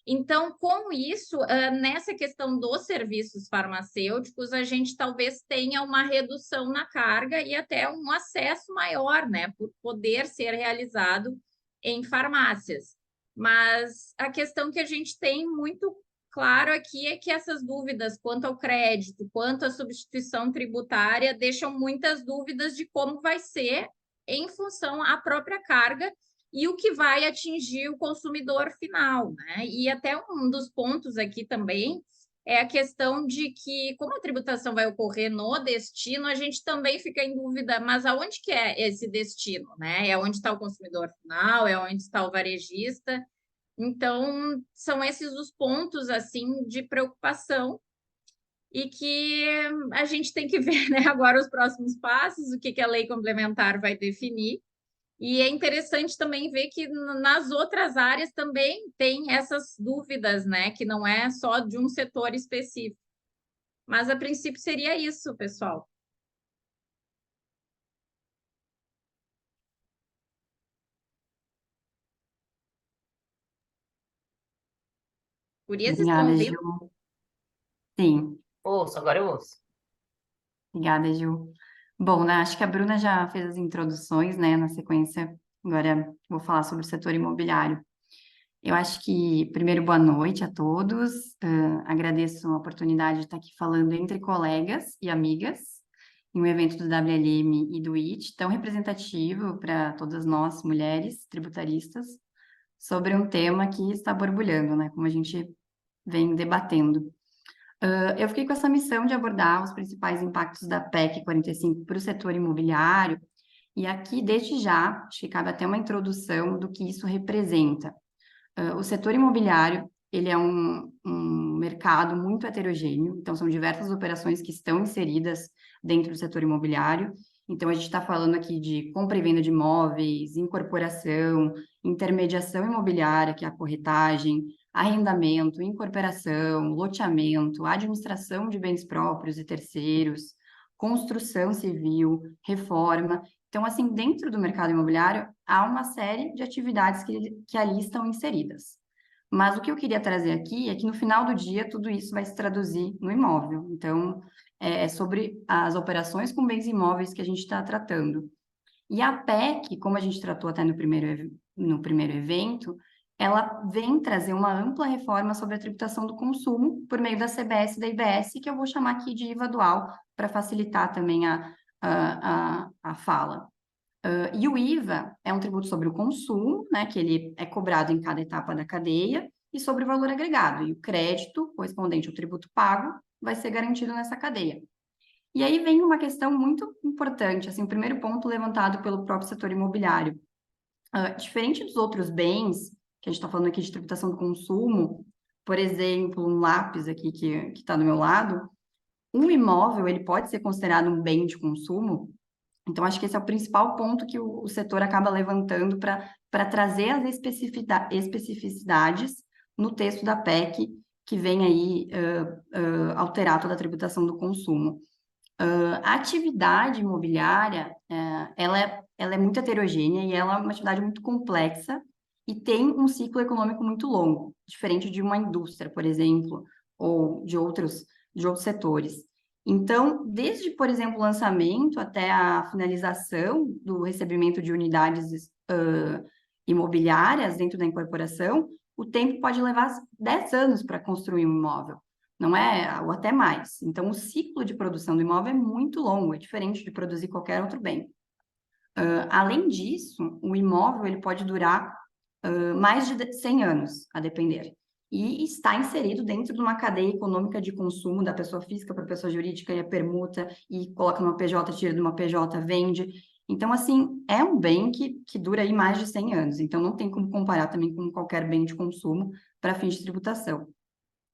Então, com isso, nessa questão dos serviços farmacêuticos, a gente talvez tenha uma redução na carga e até um acesso maior, né? Por poder ser realizado em farmácias. Mas a questão que a gente tem muito claro aqui é que essas dúvidas quanto ao crédito, quanto à substituição tributária, deixam muitas dúvidas de como vai ser em função à própria carga e o que vai atingir o consumidor final, né? E até um dos pontos aqui também é a questão de que, como a tributação vai ocorrer no destino, a gente também fica em dúvida, mas aonde que é esse destino, né? É onde está o consumidor final, é onde está o varejista. Então, são esses os pontos, assim, de preocupação e que a gente tem que ver, né, agora os próximos passos, o que a lei complementar vai definir. E é interessante também ver que nas outras áreas também tem essas dúvidas, né, que não é só de um setor específico. Mas, a princípio, seria isso, pessoal. Gurias, estão Obrigada, ouvindo? Gil. Sim, Ouço, agora eu ouço. obrigada, Gil. Bom, né, acho que a Bruna já fez as introduções, né? Na sequência, agora vou falar sobre o setor imobiliário. Eu acho que, primeiro, boa noite a todos. Agradeço a oportunidade de estar aqui falando entre colegas e amigas, em um evento do WLM e do IT, tão representativo para todas nós, mulheres tributaristas, sobre um tema que está borbulhando, né? Como a gente vem debatendo. Eu fiquei com essa missão de abordar os principais impactos da PEC 45 para o setor imobiliário, e aqui, desde já, acho que cabe até uma introdução do que isso representa. O setor imobiliário, ele é um mercado muito heterogêneo, então são diversas operações que estão inseridas dentro do setor imobiliário. Então, a gente está falando aqui de compra e venda de imóveis, incorporação, intermediação imobiliária, que é a corretagem, arrendamento, incorporação, loteamento, administração de bens próprios e terceiros, construção civil, reforma. Então, assim, dentro do mercado imobiliário, há uma série de atividades que ali estão inseridas. Mas o que eu queria trazer aqui é que, no final do dia, tudo isso vai se traduzir no imóvel. Então, é sobre as operações com bens imóveis que a gente está tratando. E a PEC, como a gente tratou até no primeiro evento, ela vem trazer uma ampla reforma sobre a tributação do consumo por meio da CBS e da IBS, que eu vou chamar aqui de IVA dual, para facilitar também a fala. E o IVA é um tributo sobre o consumo, né, que ele é cobrado em cada etapa da cadeia, e sobre o valor agregado. E o crédito, correspondente ao tributo pago, vai ser garantido nessa cadeia. E aí vem uma questão muito importante, assim, o primeiro ponto levantado pelo próprio setor imobiliário. Diferente dos outros bens, que a gente está falando aqui de tributação do consumo, por exemplo, um lápis aqui que está do meu lado, um imóvel, ele pode ser considerado um bem de consumo. Então, acho que esse é o principal ponto que o setor acaba levantando para trazer as especificidades no texto da PEC, que vem aí alterar toda a tributação do consumo. A atividade imobiliária, ela é muito heterogênea e ela é uma atividade muito complexa e tem um ciclo econômico muito longo, diferente de uma indústria, por exemplo, ou de outros setores. Então, desde, por exemplo, o lançamento até a finalização do recebimento de unidades imobiliárias dentro da incorporação, o tempo pode levar 10 anos para construir um imóvel, não é? Ou até mais. Então, o ciclo de produção do imóvel é muito longo, é diferente de produzir qualquer outro bem. Além disso, o imóvel ele pode durar mais de 100 anos, a depender. E está inserido dentro de uma cadeia econômica de consumo da pessoa física para a pessoa jurídica, e a permuta, e coloca numa PJ, tira de uma PJ, vende. Então, assim, é um bem que dura aí mais de 100 anos. Então, não tem como comparar também com qualquer bem de consumo para fins de tributação.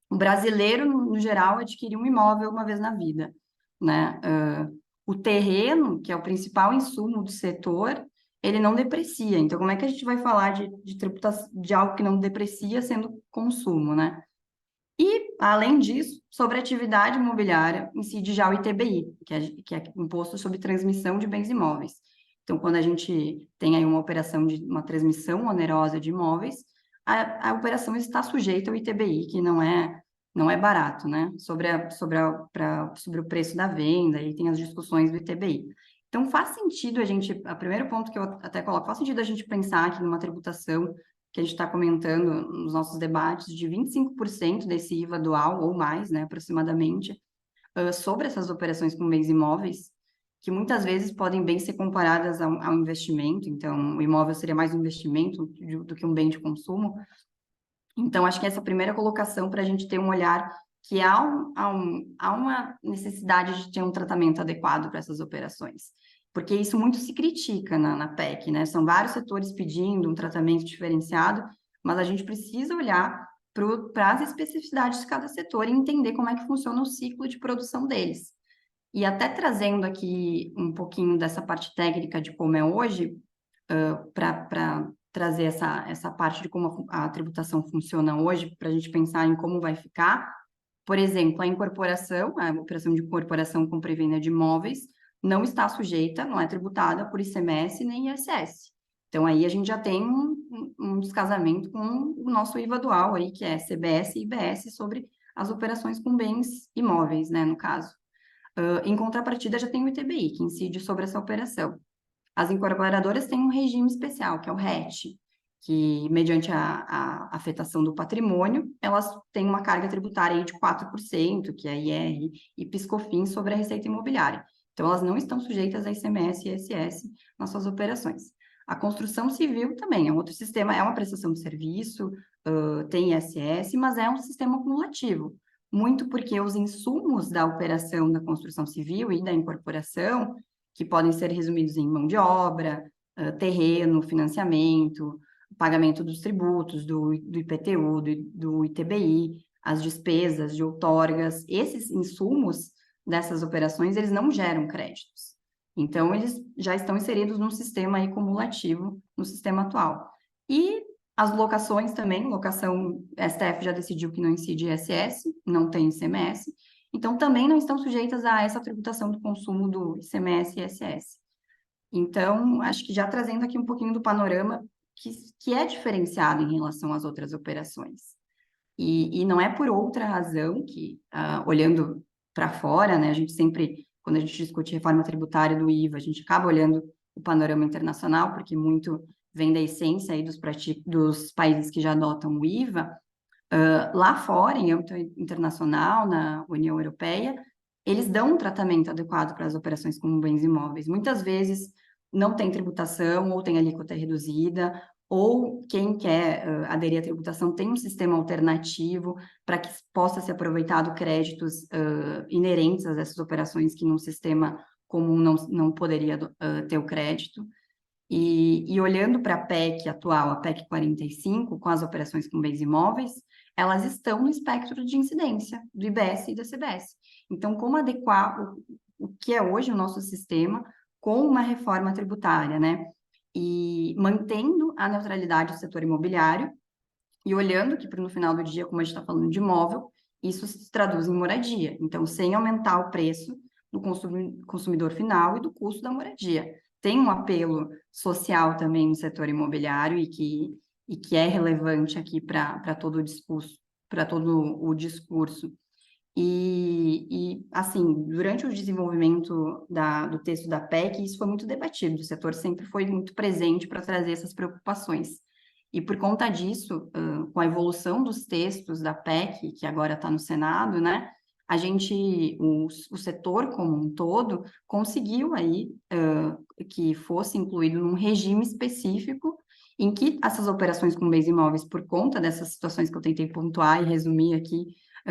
O brasileiro, no geral, adquire um imóvel uma vez na vida, né? O terreno, que é o principal insumo do setor, ele não deprecia. Então, como é que a gente vai falar de tributação de algo que não deprecia sendo consumo, né? E, além disso, sobre a atividade imobiliária, incide já o ITBI, que é Imposto sobre Transmissão de Bens Imóveis. Então, quando a gente tem aí uma operação de uma transmissão onerosa de imóveis, a operação está sujeita ao ITBI, que não é barato, né? Sobre o preço da venda, e tem as discussões do ITBI. Então, faz sentido o primeiro ponto que eu até coloco, faz sentido a gente pensar aqui numa tributação que a gente está comentando nos nossos debates, de 25% desse IVA dual, ou mais, né, aproximadamente, sobre essas operações com bens imóveis, que muitas vezes podem bem ser comparadas ao investimento. Então, o imóvel seria mais um investimento do que um bem de consumo. Então, acho que essa primeira colocação para a gente ter um olhar que há uma necessidade de ter um tratamento adequado para essas operações, porque isso muito se critica na PEC, né? São vários setores pedindo um tratamento diferenciado, mas a gente precisa olhar para as especificidades de cada setor e entender como é que funciona o ciclo de produção deles. E até trazendo aqui um pouquinho dessa parte técnica de como é hoje, para trazer essa parte de como a tributação funciona hoje, para a gente pensar em como vai ficar. Por exemplo, a operação de incorporação, compra e venda de imóveis, não está sujeita, não é tributada por ICMS nem ISS. Então, aí a gente já tem um descasamento com o nosso IVA dual aí, que é CBS e IBS, sobre as operações com bens imóveis, né, no caso. Em contrapartida, já tem o ITBI, que incide sobre essa operação. As incorporadoras têm um regime especial, que é o RET, que, mediante a afetação do patrimônio, elas têm uma carga tributária aí de 4%, que é IR e PIS/COFINS, sobre a receita imobiliária. Então, elas não estão sujeitas a ICMS e ISS nas suas operações. A construção civil também é um outro sistema, é uma prestação de serviço, tem ISS, mas é um sistema acumulativo, muito porque os insumos da operação da construção civil e da incorporação, que podem ser resumidos em mão de obra, terreno, financiamento, pagamento dos tributos, do IPTU, do ITBI, as despesas de outorgas, esses insumos dessas operações, eles não geram créditos. Então, eles já estão inseridos num sistema aí cumulativo, no sistema atual. E as locações também, locação, STF já decidiu que não incide ISS, não tem ICMS, então também não estão sujeitas a essa tributação do consumo do ICMS e ISS. Então, acho que já trazendo aqui um pouquinho do panorama que é diferenciado em relação às outras operações. E não é por outra razão que, olhando para fora, né, a gente sempre, quando a gente discute reforma tributária do IVA, a gente acaba olhando o panorama internacional, porque muito vem da essência aí dos países que já adotam o IVA. Lá fora, em âmbito internacional, na União Europeia, eles dão um tratamento adequado para as operações com bens imóveis. Muitas vezes não tem tributação, ou tem alíquota reduzida, ou quem quer aderir à tributação tem um sistema alternativo para que possa ser aproveitado créditos inerentes a essas operações que num sistema comum não poderia ter o crédito. E olhando para a PEC atual, a PEC 45, com as operações com bens imóveis, elas estão no espectro de incidência do IBS e da CBS. Então, como adequar o que é hoje o nosso sistema com uma reforma tributária, né? E mantendo a neutralidade do setor imobiliário e olhando que no final do dia, como a gente está falando de imóvel, isso se traduz em moradia. Então, sem aumentar o preço do consumidor final e do custo da moradia. Tem um apelo social também no setor imobiliário e que é relevante aqui para todo o discurso, assim, durante o desenvolvimento do texto da PEC, isso foi muito debatido, o setor sempre foi muito presente para trazer essas preocupações. E por conta disso, com a evolução dos textos da PEC, que agora está no Senado, né, o setor como um todo, conseguiu aí que fosse incluído num regime específico em que essas operações com bens imóveis, por conta dessas situações que eu tentei pontuar e resumir aqui,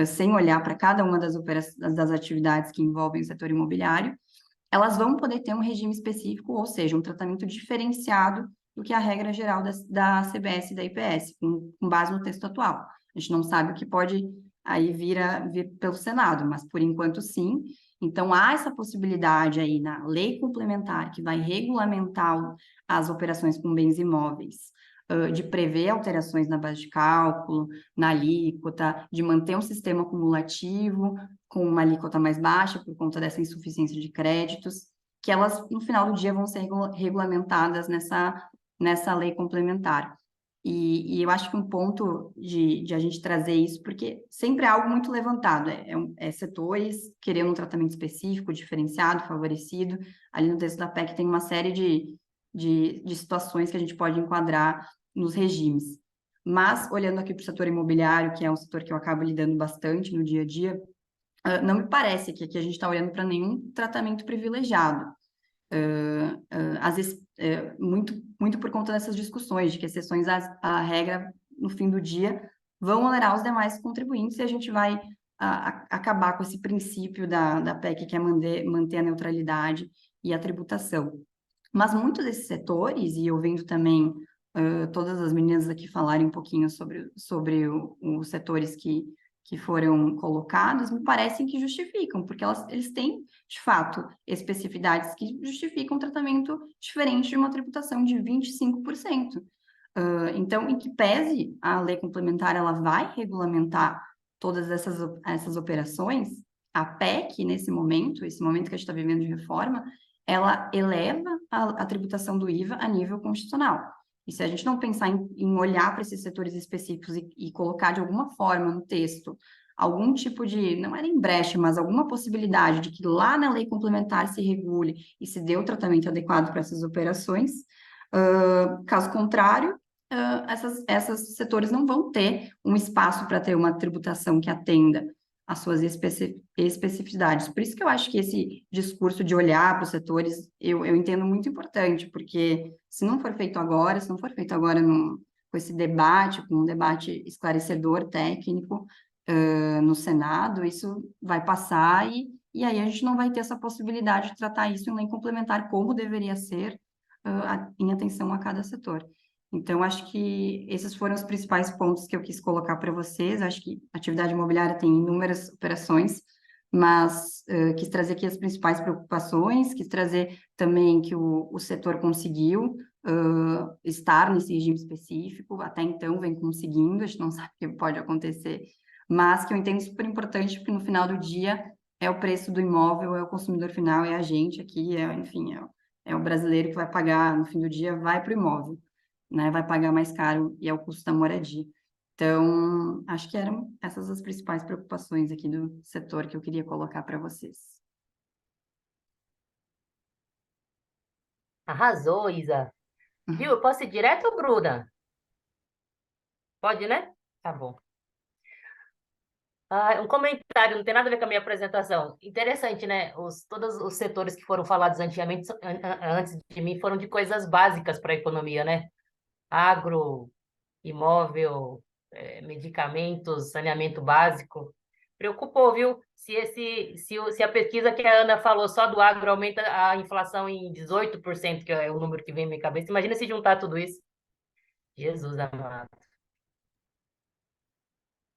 sem olhar para cada uma das atividades que envolvem o setor imobiliário, elas vão poder ter um regime específico, ou seja, um tratamento diferenciado do que a regra geral da CBS e da IPS, com base no texto atual. A gente não sabe o que pode aí vir pelo Senado, mas por enquanto sim. Então, há essa possibilidade aí na lei complementar que vai regulamentar as operações com bens imóveis, de prever alterações na base de cálculo, na alíquota, de manter um sistema cumulativo com uma alíquota mais baixa por conta dessa insuficiência de créditos, que elas, no final do dia, vão ser regulamentadas nessa lei complementar. E eu acho que um ponto de a gente trazer isso, porque sempre é algo muito levantado, setores querendo um tratamento específico, diferenciado, favorecido. Ali no texto da PEC tem uma série de situações que a gente pode enquadrar nos regimes. Mas, olhando aqui para o setor imobiliário, que é um setor que eu acabo lidando bastante no dia a dia, não me parece que aqui a gente está olhando para nenhum tratamento privilegiado. Às vezes, muito por conta dessas discussões, de que exceções à regra, no fim do dia, vão onerar os demais contribuintes e a gente vai acabar com esse princípio da PEC, que é manter a neutralidade e a tributação. Mas muitos desses setores, e eu vendo também todas as meninas aqui falarem um pouquinho sobre os setores que foram colocados, me parecem que justificam, porque eles têm, de fato, especificidades que justificam um tratamento diferente de uma tributação de 25%. Então, em que pese a lei complementar, ela vai regulamentar todas essas operações, a PEC, nesse momento, esse momento que a gente está vivendo de reforma, ela eleva a tributação do IVA a nível constitucional. E se a gente não pensar em olhar para esses setores específicos e colocar de alguma forma no texto algum tipo de, não era em brecha, mas alguma possibilidade de que lá na lei complementar se regule e se dê o tratamento adequado para essas operações, caso contrário, esses setores não vão ter um espaço para ter uma tributação que atenda às suas especificidades. Por isso que eu acho que esse discurso de olhar para os setores, eu entendo muito importante, porque se não for feito agora, com esse debate, com um debate esclarecedor, técnico, no Senado, isso vai passar e aí a gente não vai ter essa possibilidade de tratar isso em lei complementar como deveria ser, em atenção a cada setor. Então, acho que esses foram os principais pontos que eu quis colocar para vocês. Acho que a atividade imobiliária tem inúmeras operações, mas quis trazer aqui as principais preocupações, quis trazer também que o setor conseguiu estar nesse regime específico, até então vem conseguindo, a gente não sabe o que pode acontecer, mas que eu entendo super importante, porque no final do dia é o preço do imóvel, é o consumidor final, é a gente aqui, enfim, é o brasileiro que vai pagar, no fim do dia, vai para o imóvel, né? Vai pagar mais caro e é o custo da moradia. Então, acho que eram essas as principais preocupações aqui do setor que eu queria colocar para vocês. Arrasou, Isa. Viu? Eu posso ir direto, Bruna? Pode, né? Tá bom. Um comentário, não tem nada a ver com a minha apresentação. Interessante, né? Todos os setores que foram falados antes de mim foram de coisas básicas para a economia, né? Agro, imóvel, medicamentos, saneamento básico. Preocupou, viu? se a pesquisa que a Ana falou só do agro aumenta a inflação em 18%, que é o número que vem na minha cabeça, imagina se juntar tudo isso. Jesus amado.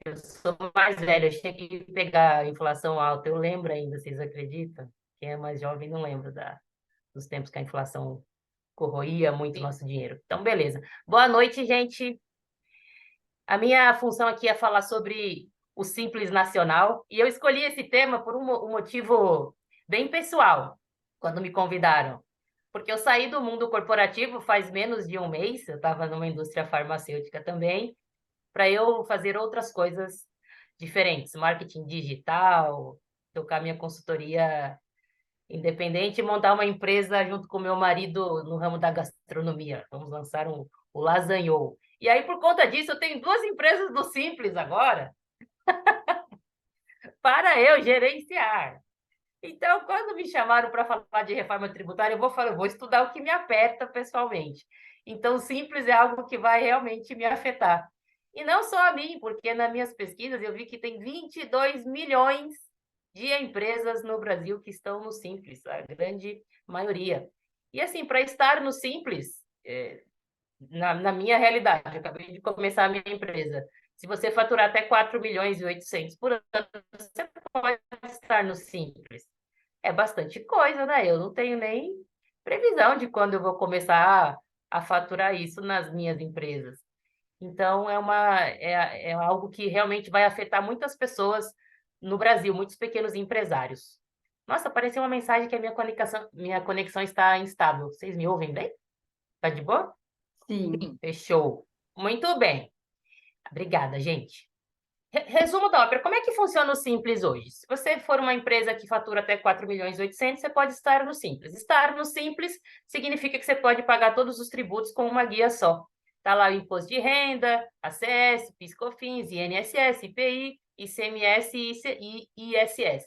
Eu sou mais velha, eu cheguei a pegar a inflação alta, eu lembro ainda, vocês acreditam? Quem é mais jovem não lembra dos tempos que a inflação corroía muito o nosso dinheiro. Então, beleza. Boa noite, gente. A minha função aqui é falar sobre o Simples Nacional, e eu escolhi esse tema por um motivo bem pessoal, quando me convidaram. Porque eu saí do mundo corporativo faz menos de um mês, eu estava numa indústria farmacêutica também, para eu fazer outras coisas diferentes, marketing digital, tocar minha consultoria independente e montar uma empresa junto com meu marido no ramo da gastronomia. Vamos lançar o Lasanhou. E aí, por conta disso, eu tenho 2 empresas do Simples agora para eu gerenciar. Então, quando me chamaram para falar de reforma tributária, eu vou estudar o que me aperta pessoalmente. Então, o Simples é algo que vai realmente me afetar. E não só a mim, porque nas minhas pesquisas eu vi que tem 22 milhões de empresas no Brasil que estão no Simples, a grande maioria. E assim, para estar no Simples, na minha realidade, eu acabei de começar a minha empresa. Se você faturar até 4 milhões e 800 por ano, você pode estar no Simples. É bastante coisa, né? Eu não tenho nem previsão de quando eu vou começar a faturar isso nas minhas empresas. Então, é algo que realmente vai afetar muitas pessoas no Brasil, muitos pequenos empresários. Nossa, apareceu uma mensagem que a minha conexão está instável. Vocês me ouvem bem? Tá de boa? Sim. Fechou. Muito bem. Obrigada, gente. Resumo da ópera. Como é que funciona o Simples hoje? Se você for uma empresa que fatura até 4 milhões e 800, você pode estar no Simples. Estar no Simples significa que você pode pagar todos os tributos com uma guia só. Está lá o imposto de renda, ACS, PIS/COFINS, INSS, IPI, ICMS e ISS.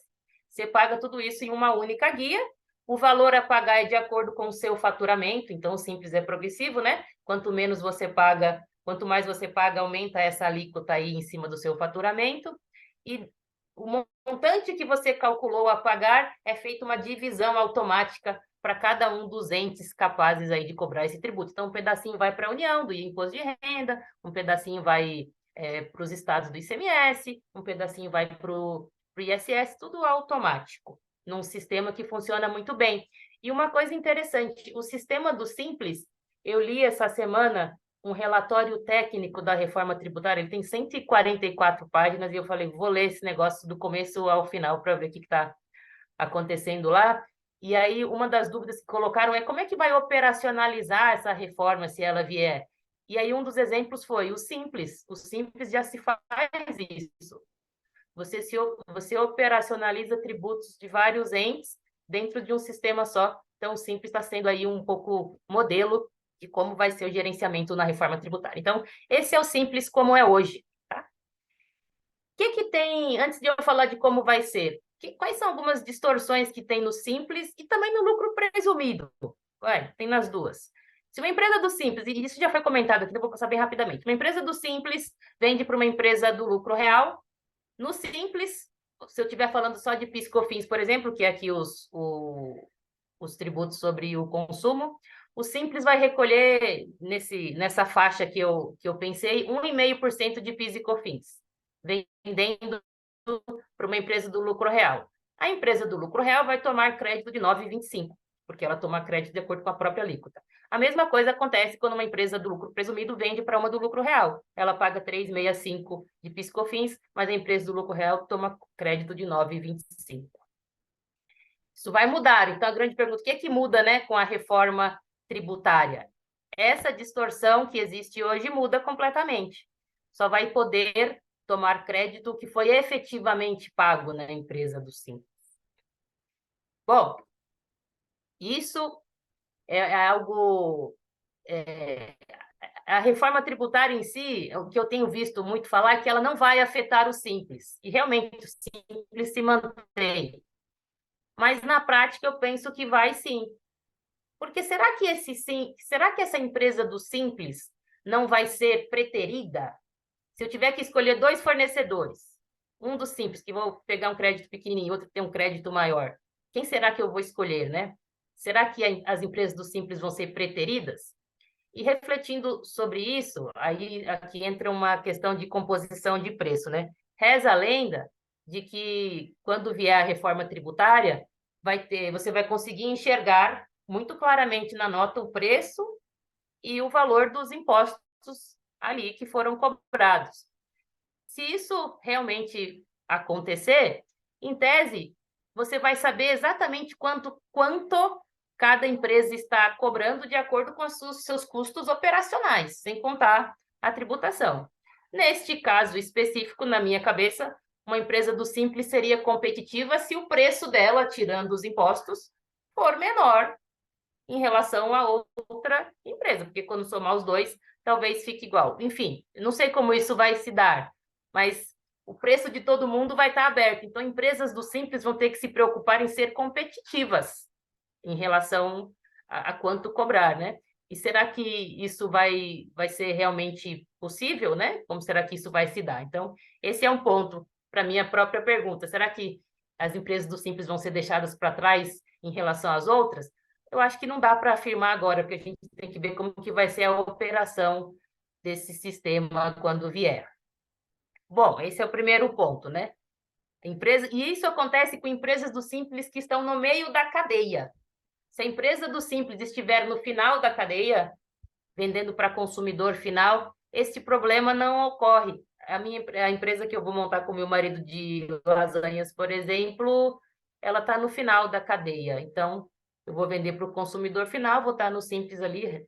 Você paga tudo isso em uma única guia. O valor a pagar é de acordo com o seu faturamento, então o Simples é progressivo, né? Quanto menos você paga, quanto mais você paga, aumenta essa alíquota aí em cima do seu faturamento. E o montante que você calculou a pagar é feita uma divisão automática para cada um dos entes capazes aí de cobrar esse tributo. Então, um pedacinho vai para a União, do imposto de renda, um pedacinho vai para os estados do ICMS, um pedacinho vai para o ISS, tudo automático, num sistema que funciona muito bem. E uma coisa interessante, o sistema do Simples, eu li essa semana um relatório técnico da reforma tributária, ele tem 144 páginas, e eu falei, vou ler esse negócio do começo ao final para ver o que está acontecendo lá. E aí, uma das dúvidas que colocaram é como é que vai operacionalizar essa reforma se ela vier? E aí, um dos exemplos foi o Simples. O Simples já se faz isso. Você operacionaliza tributos de vários entes dentro de um sistema só. Então, o Simples está sendo aí um pouco modelo de como vai ser o gerenciamento na reforma tributária. Então, esse é o Simples como é hoje. Tá? O que tem, antes de eu falar de como vai ser, quais são algumas distorções que tem no Simples e também no lucro presumido? Tem nas duas. Se uma empresa do Simples, e isso já foi comentado aqui, eu vou passar bem rapidamente, uma empresa do Simples vende para uma empresa do lucro real, no Simples, se eu estiver falando só de PIS/COFINS, por exemplo, que é aqui os tributos sobre o consumo, o Simples vai recolher nessa faixa que eu pensei, 1,5% de PIS e COFINS, vendendo para uma empresa do lucro real. A empresa do lucro real vai tomar crédito de 9,25%, porque ela toma crédito de acordo com a própria alíquota. A mesma coisa acontece quando uma empresa do lucro presumido vende para uma do lucro real. Ela paga 3,65% de PIS/COFINS, mas a empresa do lucro real toma crédito de 9,25%. Isso vai mudar. Então, a grande pergunta, o que é que muda, né, com a reforma tributária? Essa distorção que existe hoje muda completamente. Só vai poder tomar crédito que foi efetivamente pago na empresa do Simples. Bom, isso é algo... a reforma tributária em si, o que eu tenho visto muito falar é que ela não vai afetar o Simples. E realmente o Simples se mantém. Mas na prática eu penso que vai sim. Porque será que essa empresa do Simples não vai ser preterida? Se eu tiver que escolher 2 fornecedores, um dos simples, que vou pegar um crédito pequenininho, outro que tem um crédito maior, quem será que eu vou escolher, né? Será que as empresas do simples vão ser preteridas? E refletindo sobre isso, aí aqui entra uma questão de composição de preço, né? Reza a lenda de que quando vier a reforma tributária, você vai conseguir enxergar muito claramente na nota o preço e o valor dos impostos ali que foram cobrados. Se isso realmente acontecer, em tese, você vai saber exatamente quanto cada empresa está cobrando de acordo com os seus custos operacionais, sem contar a tributação. Neste caso específico, na minha cabeça, uma empresa do Simples seria competitiva se o preço dela, tirando os impostos, for menor em relação a outra empresa, porque quando somar os dois, talvez fique igual. Enfim, não sei como isso vai se dar, mas o preço de todo mundo vai estar aberto. Então, empresas do Simples vão ter que se preocupar em ser competitivas em relação a quanto cobrar, né? E será que isso vai ser realmente possível, né? Como será que isso vai se dar? Então, esse é um ponto para minha própria pergunta. Será que as empresas do Simples vão ser deixadas para trás em relação às outras? Eu acho que não dá para afirmar agora, porque a gente tem que ver como que vai ser a operação desse sistema quando vier. Bom, esse é o primeiro ponto, né? E isso acontece com empresas do Simples que estão no meio da cadeia. Se a empresa do Simples estiver no final da cadeia, vendendo para consumidor final, esse problema não ocorre. A empresa que eu vou montar com meu marido de lasanhas, por exemplo, ela está no final da cadeia. Então, eu vou vender para o consumidor final, vou estar no Simples ali,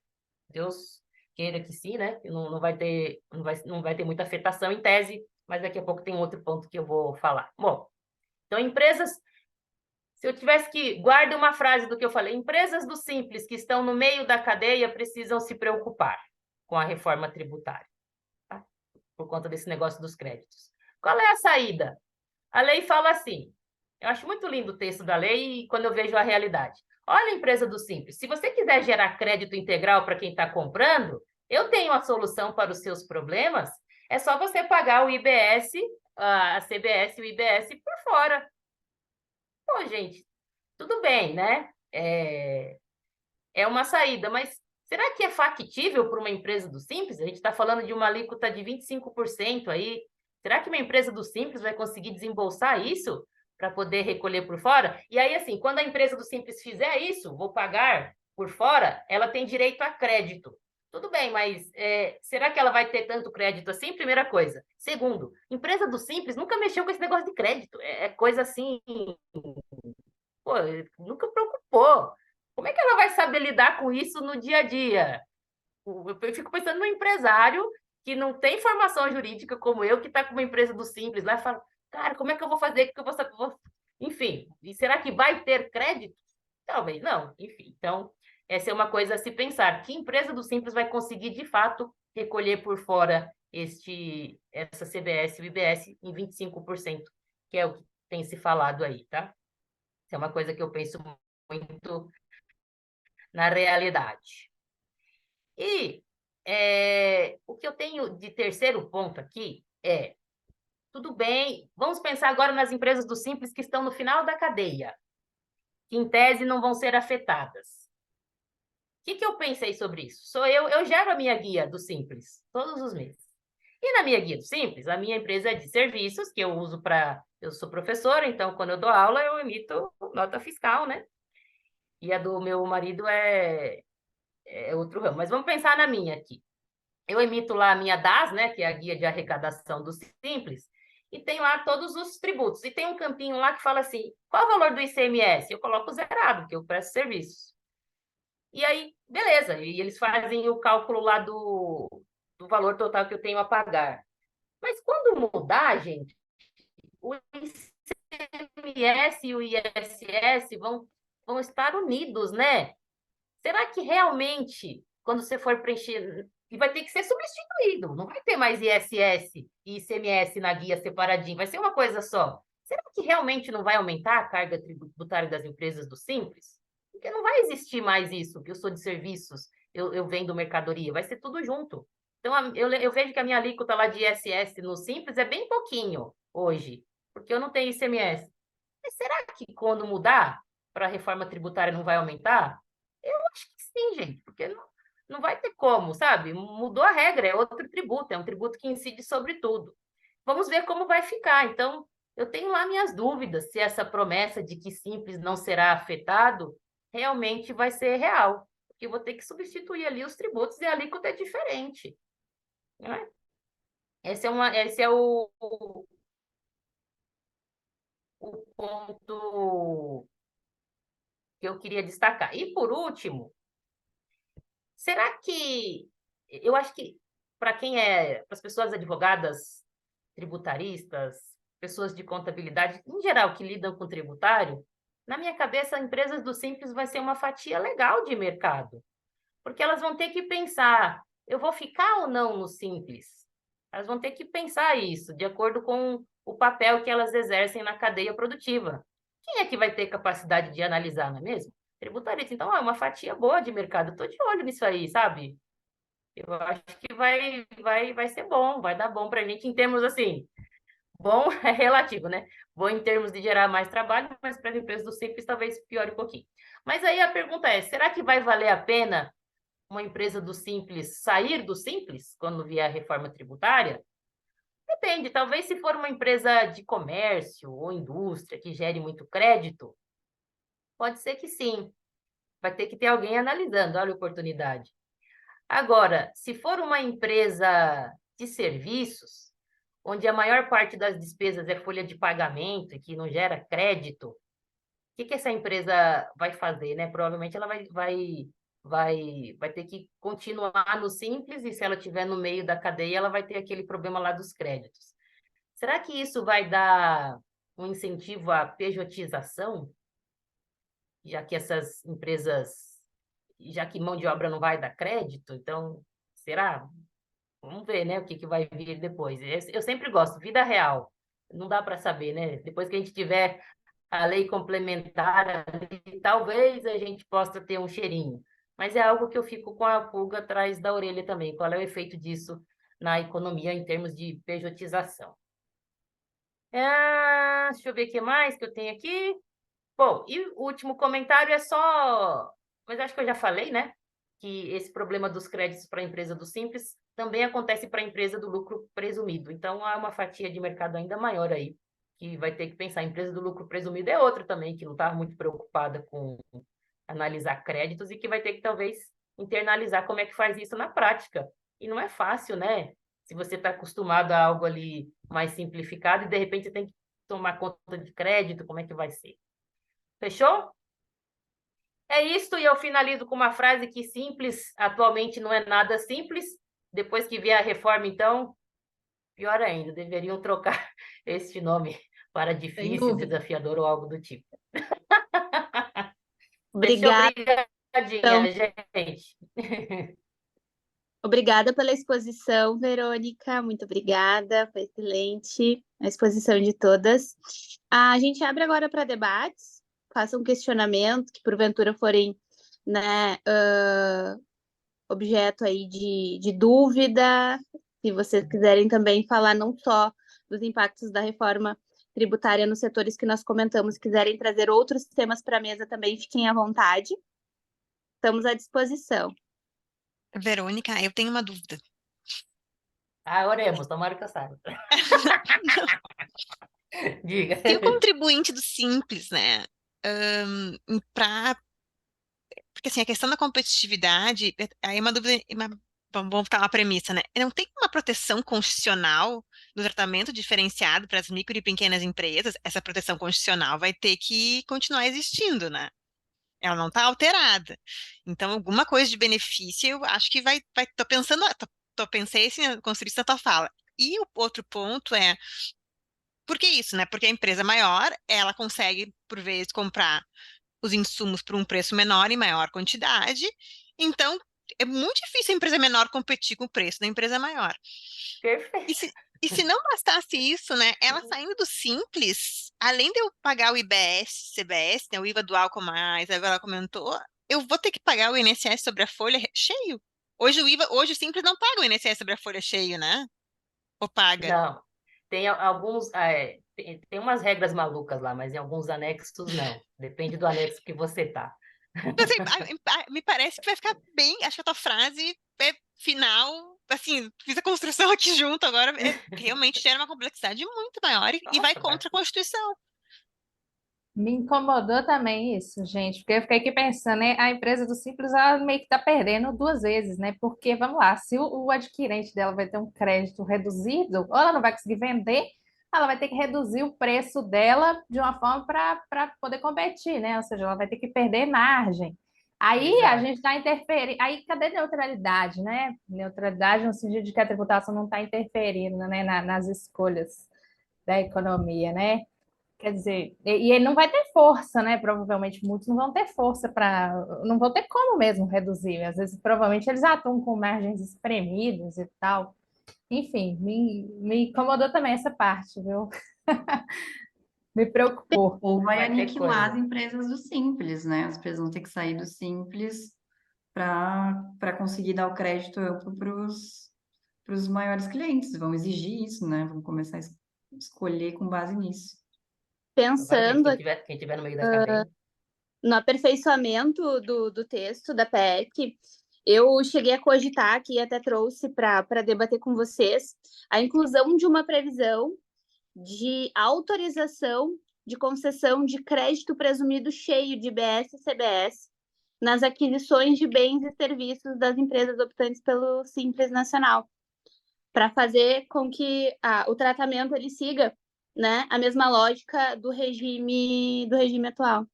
Deus queira que sim, né? Não vai ter muita afetação em tese, mas daqui a pouco tem outro ponto que eu vou falar. Bom, então empresas, se eu tivesse que, guarde uma frase do que eu falei, empresas do Simples que estão no meio da cadeia precisam se preocupar com a reforma tributária, tá? Por conta desse negócio dos créditos. Qual é a saída? A lei fala assim, eu acho muito lindo o texto da lei quando eu vejo a realidade. Olha a empresa do Simples, se você quiser gerar crédito integral para quem está comprando, eu tenho a solução para os seus problemas, é só você pagar o IBS, a CBS e o IBS por fora. Pô, gente, tudo bem, né? É uma saída, mas será que é factível para uma empresa do Simples? A gente está falando de uma alíquota de 25% aí. Será que uma empresa do Simples vai conseguir desembolsar isso para poder recolher por fora? E aí, assim, quando a empresa do Simples fizer isso, vou pagar por fora, ela tem direito a crédito. Tudo bem, mas será que ela vai ter tanto crédito assim? Primeira coisa. Segundo, empresa do Simples nunca mexeu com esse negócio de crédito. É coisa assim, pô, nunca preocupou. Como é que ela vai saber lidar com isso no dia a dia? Eu fico pensando no empresário que não tem formação jurídica como eu, que está com uma empresa do Simples lá e fala, cara, como é que eu vou fazer? Que eu vou saber? Enfim, e será que vai ter crédito? Talvez não. Enfim, então, essa é uma coisa a se pensar. Que empresa do Simples vai conseguir, de fato, recolher por fora essa CBS e o IBS em 25%, que é o que tem se falado aí, tá? Isso é uma coisa que eu penso muito na realidade. E o que eu tenho de terceiro ponto aqui é, tudo bem, vamos pensar agora nas empresas do Simples que estão no final da cadeia, que em tese não vão ser afetadas. O que eu pensei sobre isso? Eu gero a minha guia do Simples todos os meses. E na minha guia do Simples, a minha empresa é de serviços, que eu uso para... Eu sou professora, então quando eu dou aula, eu emito nota fiscal, né? E a do meu marido é outro ramo. Mas vamos pensar na minha aqui. Eu emito lá a minha DAS, né, que é a guia de arrecadação do Simples, e tem lá todos os tributos. E tem um campinho lá que fala assim, qual é o valor do ICMS? Eu coloco zerado, porque eu presto serviços. E aí, beleza, e eles fazem o cálculo lá do valor total que eu tenho a pagar. Mas quando mudar, gente, o ICMS e o ISS vão estar unidos, né? Será que realmente, quando você for preencher, e vai ter que ser substituído, não vai ter mais ISS e ICMS na guia separadinho, vai ser uma coisa só. Será que realmente não vai aumentar a carga tributária das empresas do Simples? Porque não vai existir mais isso, que eu sou de serviços, eu vendo mercadoria, vai ser tudo junto. Então, eu vejo que a minha alíquota lá de ISS no Simples é bem pouquinho, hoje, porque eu não tenho ICMS. Mas será que quando mudar para a reforma tributária não vai aumentar? Eu acho que sim, gente, porque não vai ter como, sabe? Mudou a regra, é outro tributo, é um tributo que incide sobre tudo. Vamos ver como vai ficar. Então, eu tenho lá minhas dúvidas se essa promessa de que Simples não será afetado realmente vai ser real, porque eu vou ter que substituir ali os tributos e a alíquota é diferente, não é? Esse é o ponto que eu queria destacar. E por último, será que eu acho que para para as pessoas advogadas, tributaristas, pessoas de contabilidade, em geral, que lidam com tributário, na minha cabeça, empresas do Simples vai ser uma fatia legal de mercado, porque elas vão ter que pensar, eu vou ficar ou não no Simples? Elas vão ter que pensar isso, de acordo com o papel que elas exercem na cadeia produtiva. Quem é que vai ter capacidade de analisar, não é mesmo? Tributarista. Então, é uma fatia boa de mercado. Estou de olho nisso aí, sabe? Eu acho que vai ser bom, vai dar bom para a gente em termos assim. Bom é relativo, né? Bom em termos de gerar mais trabalho, mas para as empresas do Simples talvez piore um pouquinho. Mas aí a pergunta é: será que vai valer a pena uma empresa do Simples sair do Simples quando vier a reforma tributária? Depende, talvez se for uma empresa de comércio ou indústria que gere muito crédito, pode ser que sim. Vai ter que ter alguém analisando, olha a oportunidade. Agora, se for uma empresa de serviços, onde a maior parte das despesas é folha de pagamento e que não gera crédito, o que essa empresa vai fazer, né? Provavelmente ela vai ter que continuar no Simples e se ela estiver no meio da cadeia, ela vai ter aquele problema lá dos créditos. Será que isso vai dar um incentivo à pejotização, já que essas empresas, já que mão de obra não vai dar crédito, então, será? Vamos ver, né, o que vai vir depois. Eu sempre gosto, vida real. Não dá para saber, né? Depois que a gente tiver a lei complementar, talvez a gente possa ter um cheirinho. Mas é algo que eu fico com a pulga atrás da orelha também. Qual é o efeito disso na economia em termos de pejotização? Deixa eu ver o que mais que eu tenho aqui. Bom, e o último comentário é só. Mas acho que eu já falei, né? Que esse problema dos créditos para a empresa do Simples também acontece para a empresa do lucro presumido. Então, há uma fatia de mercado ainda maior aí, que vai ter que pensar. A empresa do lucro presumido é outra também, que não está muito preocupada com analisar créditos e que vai ter que, talvez, internalizar como é que faz isso na prática. E não é fácil, né? Se você está acostumado a algo ali mais simplificado e, de repente, você tem que tomar conta de crédito, como é que vai ser? Fechou? É isso, e eu finalizo com uma frase que simples, atualmente não é nada simples. Depois que vier a reforma, então, pior ainda, deveriam trocar este nome para Sem difícil, dúvida. desafiador ou algo do tipo. Fechou? Obrigada. Obrigadinha, gente. Obrigada pela exposição, Verônica. Muito obrigada, foi excelente a exposição de todas. A gente abre agora para debates. Faça um questionamento que porventura forem, né, objeto aí de dúvida. Se vocês quiserem também falar não só dos impactos da reforma tributária nos setores que nós comentamos, quiserem trazer outros temas para a mesa também, fiquem à vontade. Estamos à disposição. Verônica, eu tenho uma dúvida. Oremos, tomara que eu saiba. Diga. Se o contribuinte do Simples, né, porque assim, a questão da competitividade, aí é uma dúvida, vamos botar uma premissa, né? Não tem uma proteção constitucional do tratamento diferenciado para as micro e pequenas empresas? Essa proteção constitucional vai ter que continuar existindo, né? Ela não está alterada. Então, alguma coisa de benefício, eu acho que tô pensando, pensei assim, construir isso na tua fala. E o outro ponto é, por que isso, né? Porque a empresa maior, ela consegue, por vezes, comprar os insumos por um preço menor em maior quantidade. Então, é muito difícil a empresa menor competir com o preço da empresa maior. Perfeito. E se não bastasse isso, né? Ela saindo do Simples, além de eu pagar o IBS, CBS, né, o IVA dual, como a Isabela comentou, eu vou ter que pagar o INSS sobre a folha cheio. Hoje o Simples não paga o INSS sobre a folha cheio, né? Ou paga? Não. tem alguns, tem umas regras malucas lá, mas em alguns anexos não. Depende do anexo que você tá. Assim, me parece que vai ficar bem. Acho que a tua frase final, assim, fiz a construção aqui junto, agora realmente gera uma complexidade muito maior e vai Nossa, contra a Constituição. Me incomodou também isso, gente, porque eu fiquei aqui pensando, né? A empresa do Simples, ela meio que está perdendo duas vezes, né? Porque, vamos lá, se o adquirente dela vai ter um crédito reduzido, ou ela não vai conseguir vender, ela vai ter que reduzir o preço dela de uma forma para poder competir, né? Ou seja, ela vai ter que perder margem. Aí a exato. gente está interferindo. Aí cadê a neutralidade, né? Neutralidade no sentido de que a tributação não está interferindo, né, nas escolhas da economia, né? Quer dizer, e ele não vai ter força, né? Provavelmente muitos não vão ter força para. Não vão ter como mesmo reduzir. Às vezes, provavelmente, eles atuam com margens espremidas e tal. Enfim, me incomodou também essa parte, viu? Me preocupou. Ou vai Vai ter aniquilar coisa. as empresas do Simples, né? As empresas vão ter que sair do Simples para conseguir dar o crédito amplo para os maiores clientes. Vão exigir isso, né? Vão começar a escolher com base nisso. Provavelmente, Pensando quem tiver no meio da cadeia. no aperfeiçoamento do texto da PEC, eu cheguei a cogitar aqui, até trouxe para debater com vocês, a inclusão de uma previsão de autorização de concessão de crédito presumido cheio de IBS e CBS nas aquisições de bens e serviços das empresas optantes pelo Simples Nacional, para fazer com que o tratamento ele siga, né, a mesma lógica do regime atual.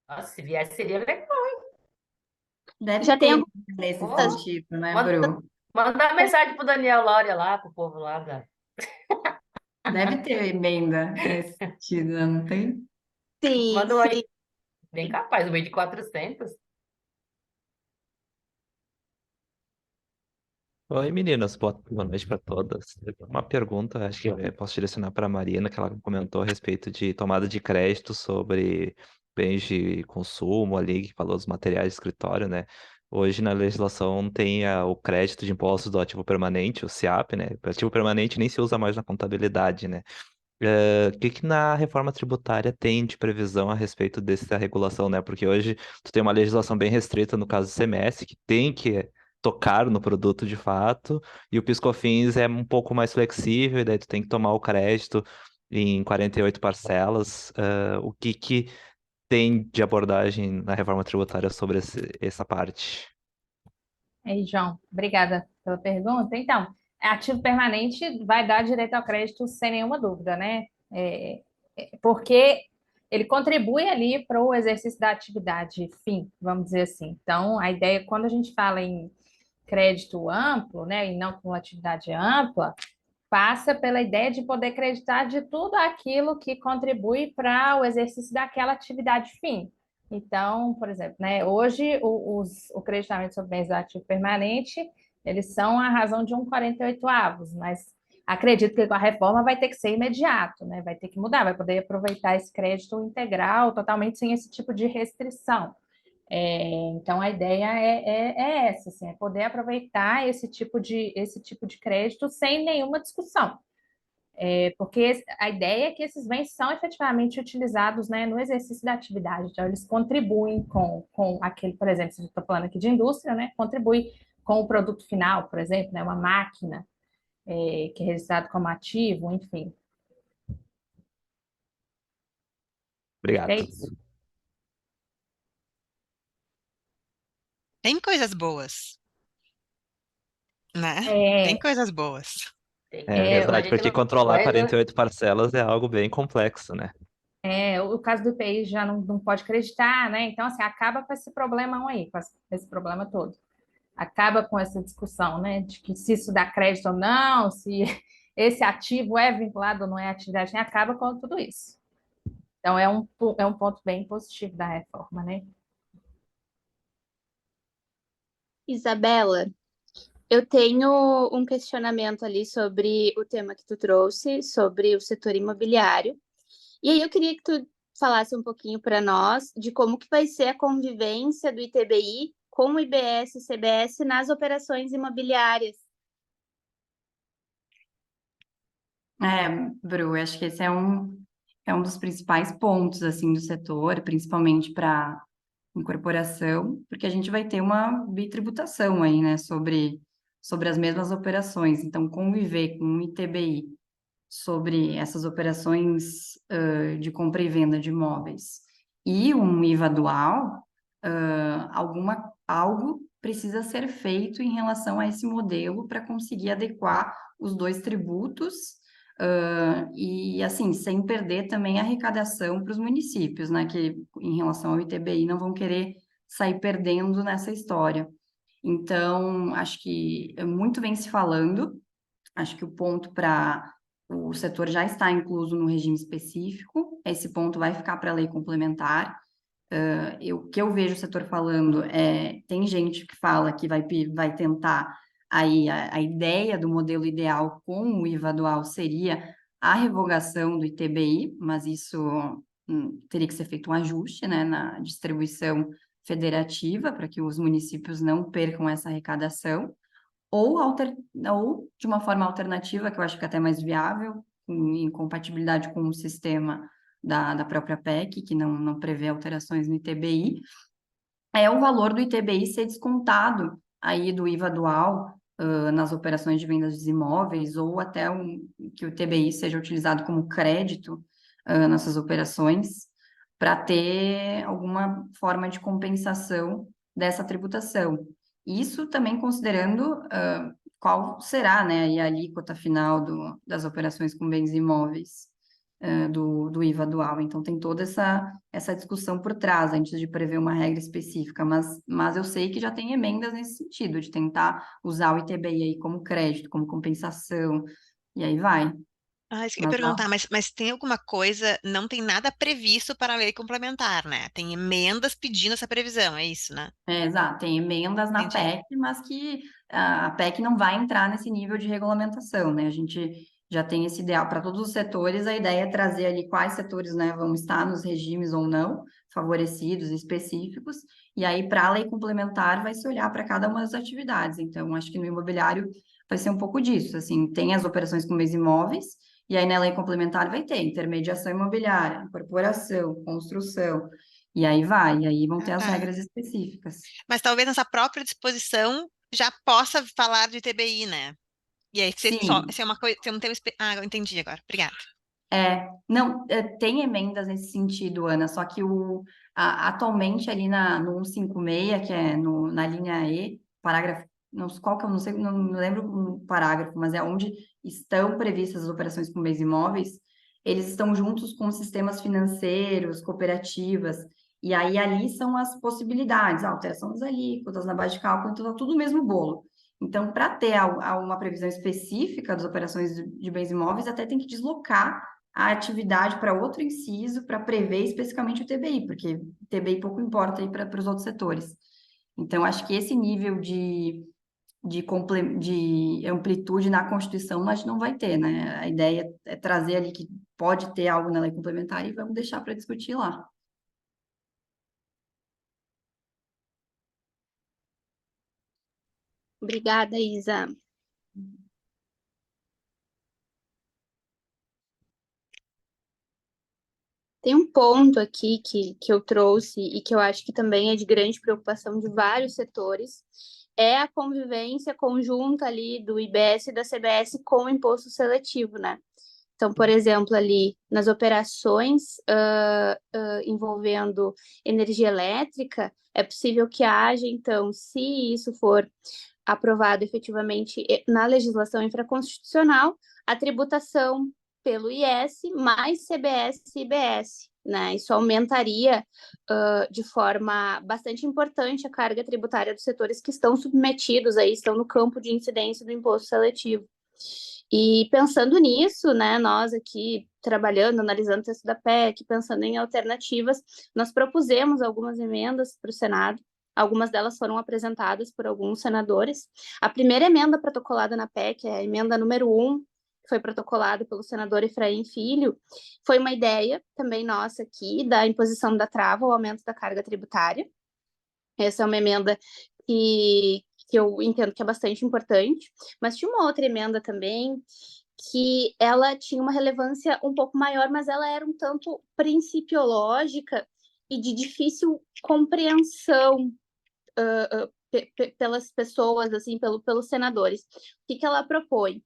Nossa, se viesse, seria legal. Deve Já tem ter algumas. nesse Pô, sentido, né, manda, Bru? manda mensagem pro Daniel Lória lá, pro povo lá. Deve ter emenda nesse sentido, né? Não tem? Sim, Manda um sim. aí. Bem capaz, no meio de 400. Oi, meninas, boa noite para todas. Uma pergunta, acho que eu posso direcionar para a Marina, que ela comentou a respeito de tomada de crédito sobre bens de consumo ali, que falou dos materiais de escritório, né? Hoje na legislação tem o crédito de impostos do ativo permanente, o CIAP, né? O ativo permanente nem se usa mais na contabilidade, né? O que que na reforma tributária tem de previsão a respeito dessa regulação, né? Porque hoje tu tem uma legislação bem restrita no caso do CMS, que tem que tocar no produto de fato, e o PIS/COFINS é um pouco mais flexível, e daí tu tem que tomar o crédito em 48 parcelas. O que que tem de abordagem na reforma tributária sobre essa parte? Aí, João, obrigada pela pergunta. Então, ativo permanente vai dar direito ao crédito sem nenhuma dúvida, né? Porque ele contribui ali para o exercício da atividade fim, vamos dizer assim. Então, a ideia, quando a gente fala em crédito amplo, né, e não com atividade ampla, passa pela ideia de poder creditar de tudo aquilo que contribui para o exercício daquela atividade fim. Então, por exemplo, né, hoje o creditamento sobre bens do ativo permanente, eles são a razão de 1,48avos, mas acredito que com a reforma vai ter que ser imediato, né? Vai ter que mudar, vai poder aproveitar esse crédito integral, totalmente sem esse tipo de restrição. Então, a ideia é essa, assim, é poder aproveitar esse tipo de crédito sem nenhuma discussão. Porque a ideia é que esses bens são efetivamente utilizados, né, no exercício da atividade. Então, eles contribuem com aquele, por exemplo, se eu estou falando aqui de indústria, né, contribui com o produto final, por exemplo, né, uma máquina que é registrado como ativo, enfim. Acho que é Obrigado. isso. Tem coisas boas, né? Tem É, coisas boas. É A verdade, gente porque não, controlar 48 parcelas é algo bem complexo, né? o caso do IPI já não pode acreditar, né? Então, assim, acaba com esse problemão aí, com esse problema todo. Acaba com essa discussão, né? De que se isso dá crédito ou não, se esse ativo é vinculado ou não é atividade, né? Acaba com tudo isso. Então, é um ponto bem positivo da reforma, né? Isabela, eu tenho um questionamento ali sobre o tema que tu trouxe, sobre o setor imobiliário. E aí eu queria que tu falasse um pouquinho para nós de como que vai ser a convivência do ITBI com o IBS e CBS nas operações imobiliárias. Bru, acho que esse é um dos principais pontos, assim, do setor, principalmente para incorporação, porque a gente vai ter uma bitributação aí, né, sobre as mesmas operações. Então, conviver com um ITBI sobre essas operações de compra e venda de imóveis e um IVA dual, algo precisa ser feito em relação a esse modelo para conseguir adequar os dois tributos, e assim, sem perder também a arrecadação para os municípios, né, que em relação ao ITBI não vão querer sair perdendo nessa história. Então, acho que muito vem se falando, acho que o ponto para o setor já está incluso no regime específico, esse ponto vai ficar para a lei complementar. O que eu vejo o setor falando tem gente que fala que vai tentar aí a ideia do modelo ideal com o IVA dual seria a revogação do ITBI, mas isso teria que ser feito um ajuste, né, na distribuição federativa para que os municípios não percam essa arrecadação, ou de uma forma alternativa, que eu acho que é até mais viável, em compatibilidade com o sistema da própria PEC, que não prevê alterações no ITBI, é o valor do ITBI ser descontado aí do IVA dual nas operações de vendas de imóveis, ou até que o ITBI seja utilizado como crédito nessas operações, para ter alguma forma de compensação dessa tributação. Isso também considerando qual será, né, aí a alíquota final das operações com bens imóveis do IVA dual. Então, tem toda essa discussão por trás, antes de prever uma regra específica, mas eu sei que já tem emendas nesse sentido, de tentar usar o ITBI aí como crédito, como compensação, e aí vai. Isso que eu ia Mas perguntar, mas tem alguma coisa, não tem nada previsto para a lei complementar, né? Tem emendas pedindo essa previsão, é isso, né? exato, tem emendas na Entendi. PEC, mas que a PEC não vai entrar nesse nível de regulamentação, né? A gente já tem esse ideal para todos os setores, a ideia é trazer ali quais setores, né, vão estar nos regimes ou não, favorecidos, específicos, e aí para a lei complementar vai se olhar para cada uma das atividades. Então, acho que no imobiliário vai ser um pouco disso, assim, tem as operações com bens imóveis, e aí na lei complementar vai ter intermediação imobiliária, incorporação, construção, e aí vai, e aí vão ter as Tá. regras específicas. Mas talvez nessa própria disposição já possa falar de TBI, né? E aí, Sim, se é uma coisa, se é um tema. Eu entendi agora. Obrigada. não, tem emendas nesse sentido, Ana, só que atualmente ali no 156, que é na linha E, parágrafo, não, qual que eu não sei, não lembro o parágrafo, mas é onde estão previstas as operações com bens imóveis, eles estão juntos com sistemas financeiros, cooperativas, e aí ali são as possibilidades, a alteração das alíquotas, na base de cálculo, então tá tudo o mesmo bolo. Então, para ter uma previsão específica das operações de bens imóveis, até tem que deslocar a atividade para outro inciso para prever especificamente o TBI, porque o TBI pouco importa aí para os outros setores. Então, acho que esse nível de amplitude na Constituição a gente não vai ter, né? A ideia é trazer ali que pode ter algo na lei complementar e vamos deixar para discutir lá. Obrigada, Isa. Tem um ponto aqui que eu trouxe e que eu acho que também é de grande preocupação de vários setores, é a convivência conjunta ali do IBS e da CBS com o imposto seletivo, né? Então, por exemplo, ali nas operações envolvendo energia elétrica, é possível que haja, então, se isso for aprovado efetivamente na legislação infraconstitucional, a tributação pelo IS mais CBS e IBS, né? Isso aumentaria de forma bastante importante a carga tributária dos setores que estão submetidos aí, estão no campo de incidência do imposto seletivo. E pensando nisso, né, nós aqui trabalhando, analisando o texto da PEC, pensando em alternativas, nós propusemos algumas emendas para o Senado. Algumas delas foram apresentadas por alguns senadores. A primeira emenda protocolada na PEC, a emenda número 1, que foi protocolada pelo senador Efraim Filho, foi uma ideia também nossa aqui, da imposição da trava, o aumento da carga tributária. Essa é uma emenda que eu entendo que é bastante importante, mas tinha uma outra emenda também que ela tinha uma relevância um pouco maior, mas ela era um tanto principiológica e de difícil compreensão pelas pessoas, assim, pelos senadores. O que ela propõe?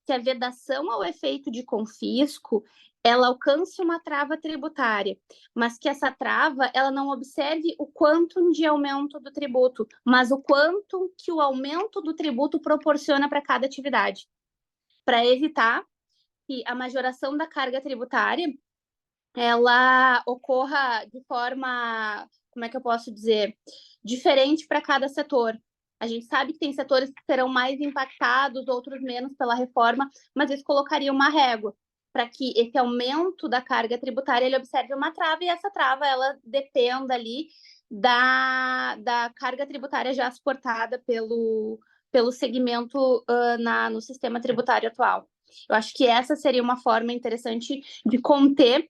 Que a vedação ao efeito de confisco ela alcance uma trava tributária, mas que essa trava ela não observe o quantum de aumento do tributo, mas o quantum que o aumento do tributo proporciona para cada atividade, para evitar que a majoração da carga tributária ela ocorra de forma, como é que eu posso dizer, diferente para cada setor. A gente sabe que tem setores que serão mais impactados, outros menos pela reforma, mas isso colocaria uma régua para que esse aumento da carga tributária ele observe uma trava e essa trava ela dependa ali da carga tributária já suportada pelo segmento no sistema tributário atual. Eu acho que essa seria uma forma interessante de conter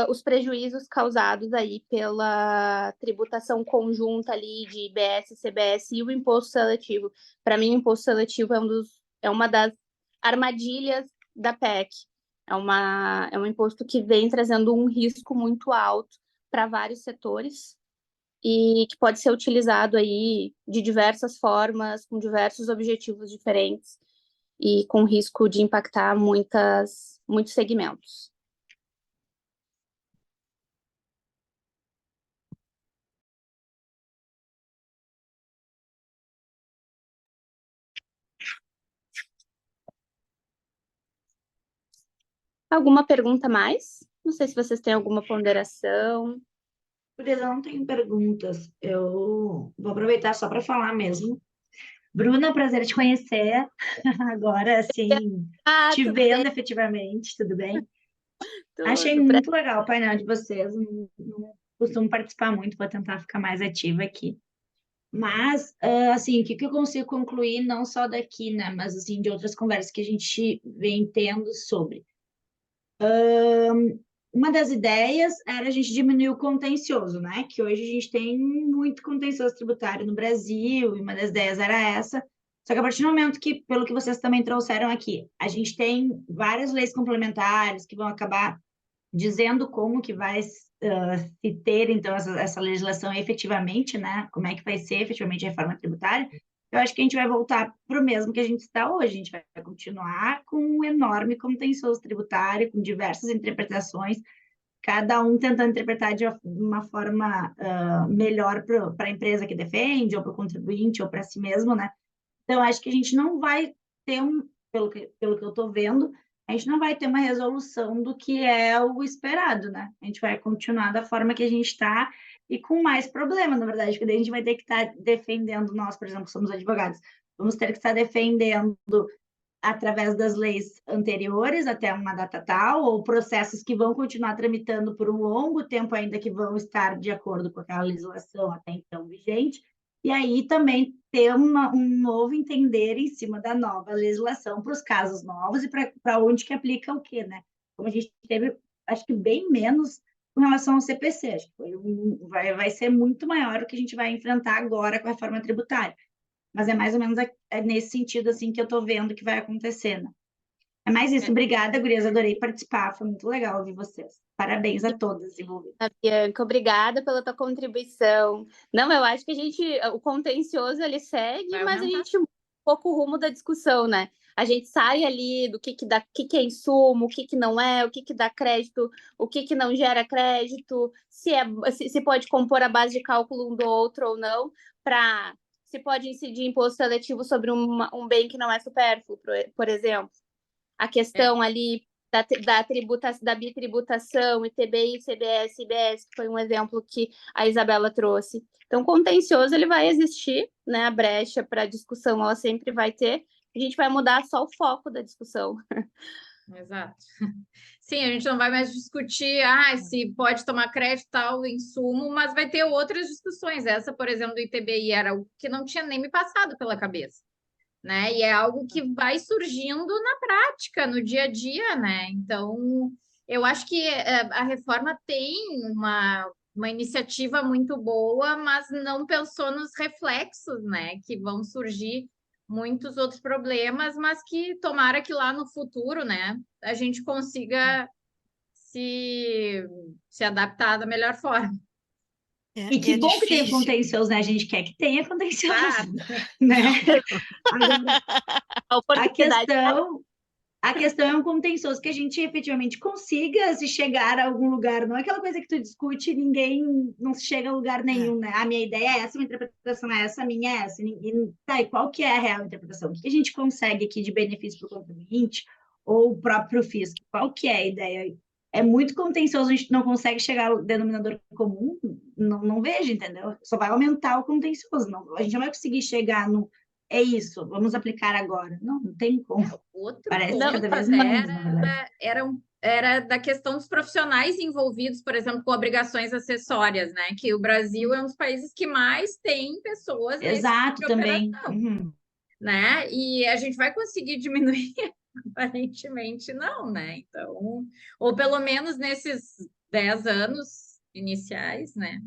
os prejuízos causados aí pela tributação conjunta ali de IBS, CBS e o imposto seletivo. Para mim, o imposto seletivo é uma das armadilhas da PEC. É um imposto que vem trazendo um risco muito alto para vários setores e que pode ser utilizado aí de diversas formas, com diversos objetivos diferentes e com risco de impactar muitos segmentos. Alguma pergunta mais? Não sei se vocês têm alguma ponderação. Por exemplo, eu não tenho perguntas. Eu vou aproveitar só para falar mesmo. Bruna, prazer te conhecer. Agora, assim, te vendo efetivamente, tudo bem? Achei muito legal o painel de vocês. Não costumo participar muito, vou tentar ficar mais ativa aqui. Mas, assim, o que eu consigo concluir, não só daqui, né, mas, assim, de outras conversas que a gente vem tendo sobre. Uma das ideias era a gente diminuir o contencioso, né? Que hoje a gente tem muito contencioso tributário no Brasil, e uma das ideias era essa. Só que a partir do momento que, pelo que vocês também trouxeram aqui, a gente tem várias leis complementares que vão acabar dizendo como que vai se ter, então, essa legislação efetivamente, né? Como é que vai ser efetivamente a reforma tributária. Eu acho que a gente vai voltar para o mesmo que a gente está hoje. A gente vai continuar com um enorme contencioso tributário, com diversas interpretações, cada um tentando interpretar de uma forma melhor para a empresa que defende, ou para o contribuinte, ou para si mesmo, né? Então, acho que a gente não vai ter pelo que eu estou vendo, a gente não vai ter uma resolução do que é o esperado, né? A gente vai continuar da forma que a gente está e com mais problema, na verdade, porque daí a gente vai ter que estar defendendo, nós, por exemplo, que somos advogados, vamos ter que estar defendendo através das leis anteriores até uma data tal, ou processos que vão continuar tramitando por um longo tempo ainda, que vão estar de acordo com aquela legislação até então vigente, e aí também ter um novo entender em cima da nova legislação para os casos novos e para onde que aplica o quê, né? Como a gente teve, acho que bem menos com relação ao CPC, acho que vai ser muito maior o que a gente vai enfrentar agora com a reforma tributária. Mas é mais ou menos nesse sentido assim que eu estou vendo que vai acontecer, né? É mais isso. Obrigada, gurias. Adorei participar. Foi muito legal ouvir vocês. Parabéns a todas envolvidas. Bianca, obrigada pela tua contribuição. Não, eu acho que o contencioso ele segue, mas a gente um pouco o rumo da discussão, né? A gente sai ali do que é insumo, o que não é, o que dá crédito, o que não gera crédito, se pode compor a base de cálculo um do outro ou não, se pode incidir imposto seletivo sobre um bem que não é supérfluo, por exemplo. A questão ali da bitributação, ITBI, CBS, IBS, que foi um exemplo que a Isabela trouxe. Então, o contencioso ele vai existir, né? A brecha para discussão ela sempre vai ter. A gente vai mudar só o foco da discussão. Exato. Sim, a gente não vai mais discutir se pode tomar crédito tal insumo, mas vai ter outras discussões. Essa, por exemplo, do ITBI era o que não tinha nem me passado pela cabeça, né? E é algo que vai surgindo na prática, no dia a dia, né? Então, eu acho que a reforma tem uma iniciativa muito boa, mas não pensou nos reflexos, né? Que vão surgir muitos outros problemas, mas que tomara que lá no futuro, né, a gente consiga se adaptar da melhor forma. E que é bom que tenha difícil. contencioso, né? A gente quer que tenha contencioso, Ah, né? Agora, A a oportunidade questão é um contencioso que a gente efetivamente consiga se chegar a algum lugar. Não é aquela coisa que tu discute e ninguém não chega a lugar nenhum, né? A minha ideia é essa, a minha interpretação é essa, a minha é essa. Tá, e qual que é a real interpretação? O que a gente consegue aqui de benefício para o contribuinte ou o próprio fisco? Qual que é a ideia? É muito contencioso, a gente não consegue chegar ao denominador comum, não vejo, entendeu? Só vai aumentar o contencioso. Não, a gente não vai conseguir chegar no... É isso, vamos aplicar agora. Não tem como. outro Parece ponto cada vez até menos, na verdade. era da questão dos profissionais envolvidos, por exemplo, com obrigações acessórias, né? Que o Brasil é um dos países que mais tem pessoas nesse tipo Exato, de também. operação, Uhum. né? E a gente vai conseguir diminuir? Aparentemente não, né? Então, ou pelo menos nesses 10 anos iniciais, né?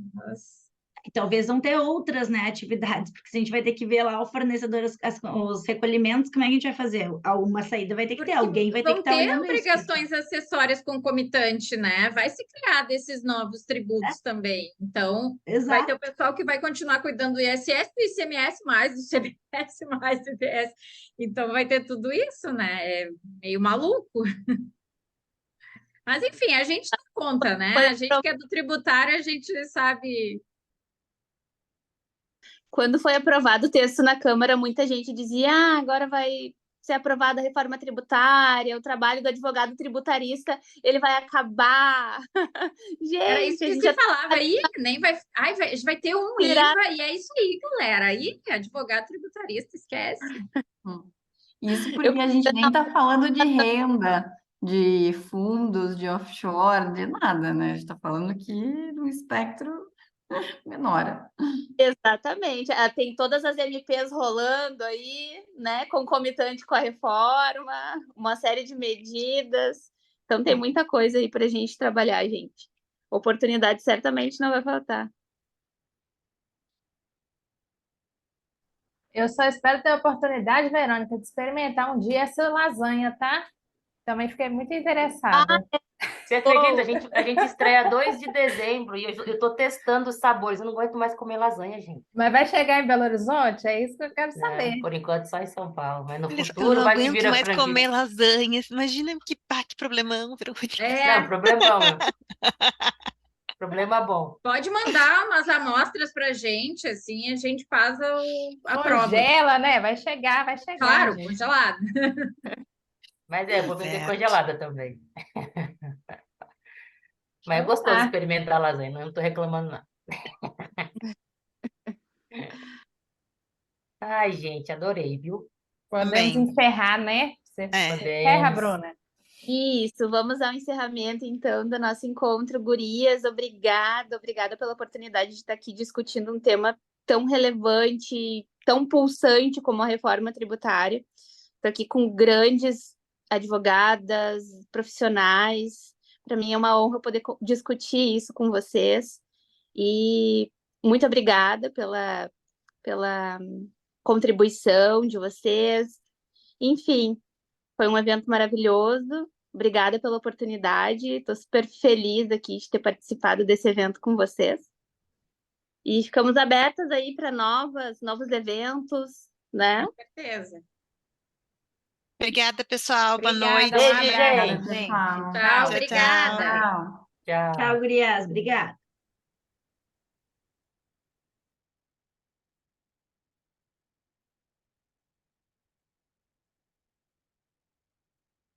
E talvez vão ter outras, né, atividades, porque se a gente vai ter que ver lá o fornecedor, os recolhimentos, como é que a gente vai fazer? Alguma saída vai ter que ter, Porque alguém vai ter que vão estar ter olhando isso. obrigações acessórias concomitantes, né? Vai se criar desses novos tributos também. Então, vai ter Exato. o pessoal que vai continuar cuidando do ISS, do ICMS mais, do CBS mais, do IPS. Então, vai ter tudo isso, né? É meio maluco. Mas, enfim, a gente dá conta, né? A gente que é do tributário, a gente sabe. Quando foi aprovado o texto na Câmara, muita gente dizia: ah, agora vai ser aprovada a reforma tributária, o trabalho do advogado tributarista, ele vai acabar. Era isso Gente, a que gente se já falava aí, nem vai. Ai, vai ter um Tirar- IVA, e é isso aí, galera. Aí, advogado tributarista, esquece. Isso porque a gente nem está falando de renda, de fundos, de offshore, de nada, né? A gente está falando aqui do espectro menor. Exatamente. Ah, tem todas as MPs rolando aí, né? Concomitante com a reforma, uma série de medidas. Então tem muita coisa aí para a gente trabalhar, gente. Oportunidade certamente não vai faltar. Eu só espero ter a oportunidade, Verônica, de experimentar um dia essa lasanha, tá? Também fiquei muito interessada. Você acredita? A gente estreia 2 de dezembro e eu tô testando os sabores. Eu não aguento mais comer lasanha, gente. Mas vai chegar em Belo Horizonte? É isso que eu quero saber. Por enquanto, só em São Paulo. Mas no Eu futuro não vai que aguento vira mais franquia. comer lasanhas. Imagina que problemão, Verônica. É, Não, problemão. Problema bom. pode mandar umas amostras pra gente, assim, a gente faz a prova. Congela, né? Vai chegar, Claro, gente. congelado. Mas vou vender Certo. congelada também. Mas é Então gostoso tá. experimentar lasanha, não tô reclamando, não. Ai, gente, adorei, viu? Podemos Também. encerrar, né? Você encerra, Podemos. Bruna? Isso, vamos ao encerramento então do nosso encontro, gurias. Obrigada pela oportunidade de estar aqui discutindo um tema tão relevante, tão pulsante como a reforma tributária. Estou aqui com grandes advogadas, profissionais. Para mim é uma honra poder discutir isso com vocês. E muito obrigada pela contribuição de vocês. Enfim, foi um evento maravilhoso. Obrigada pela oportunidade. Estou super feliz aqui de ter participado desse evento com vocês. E ficamos abertas aí para novos eventos, né? Com certeza. Obrigada, pessoal. Boa Obrigada, noite. um abraço, Gente. gente. Tchau. Tchau, obrigada. Tchau. Tchau. Tchau, gurias. Obrigada.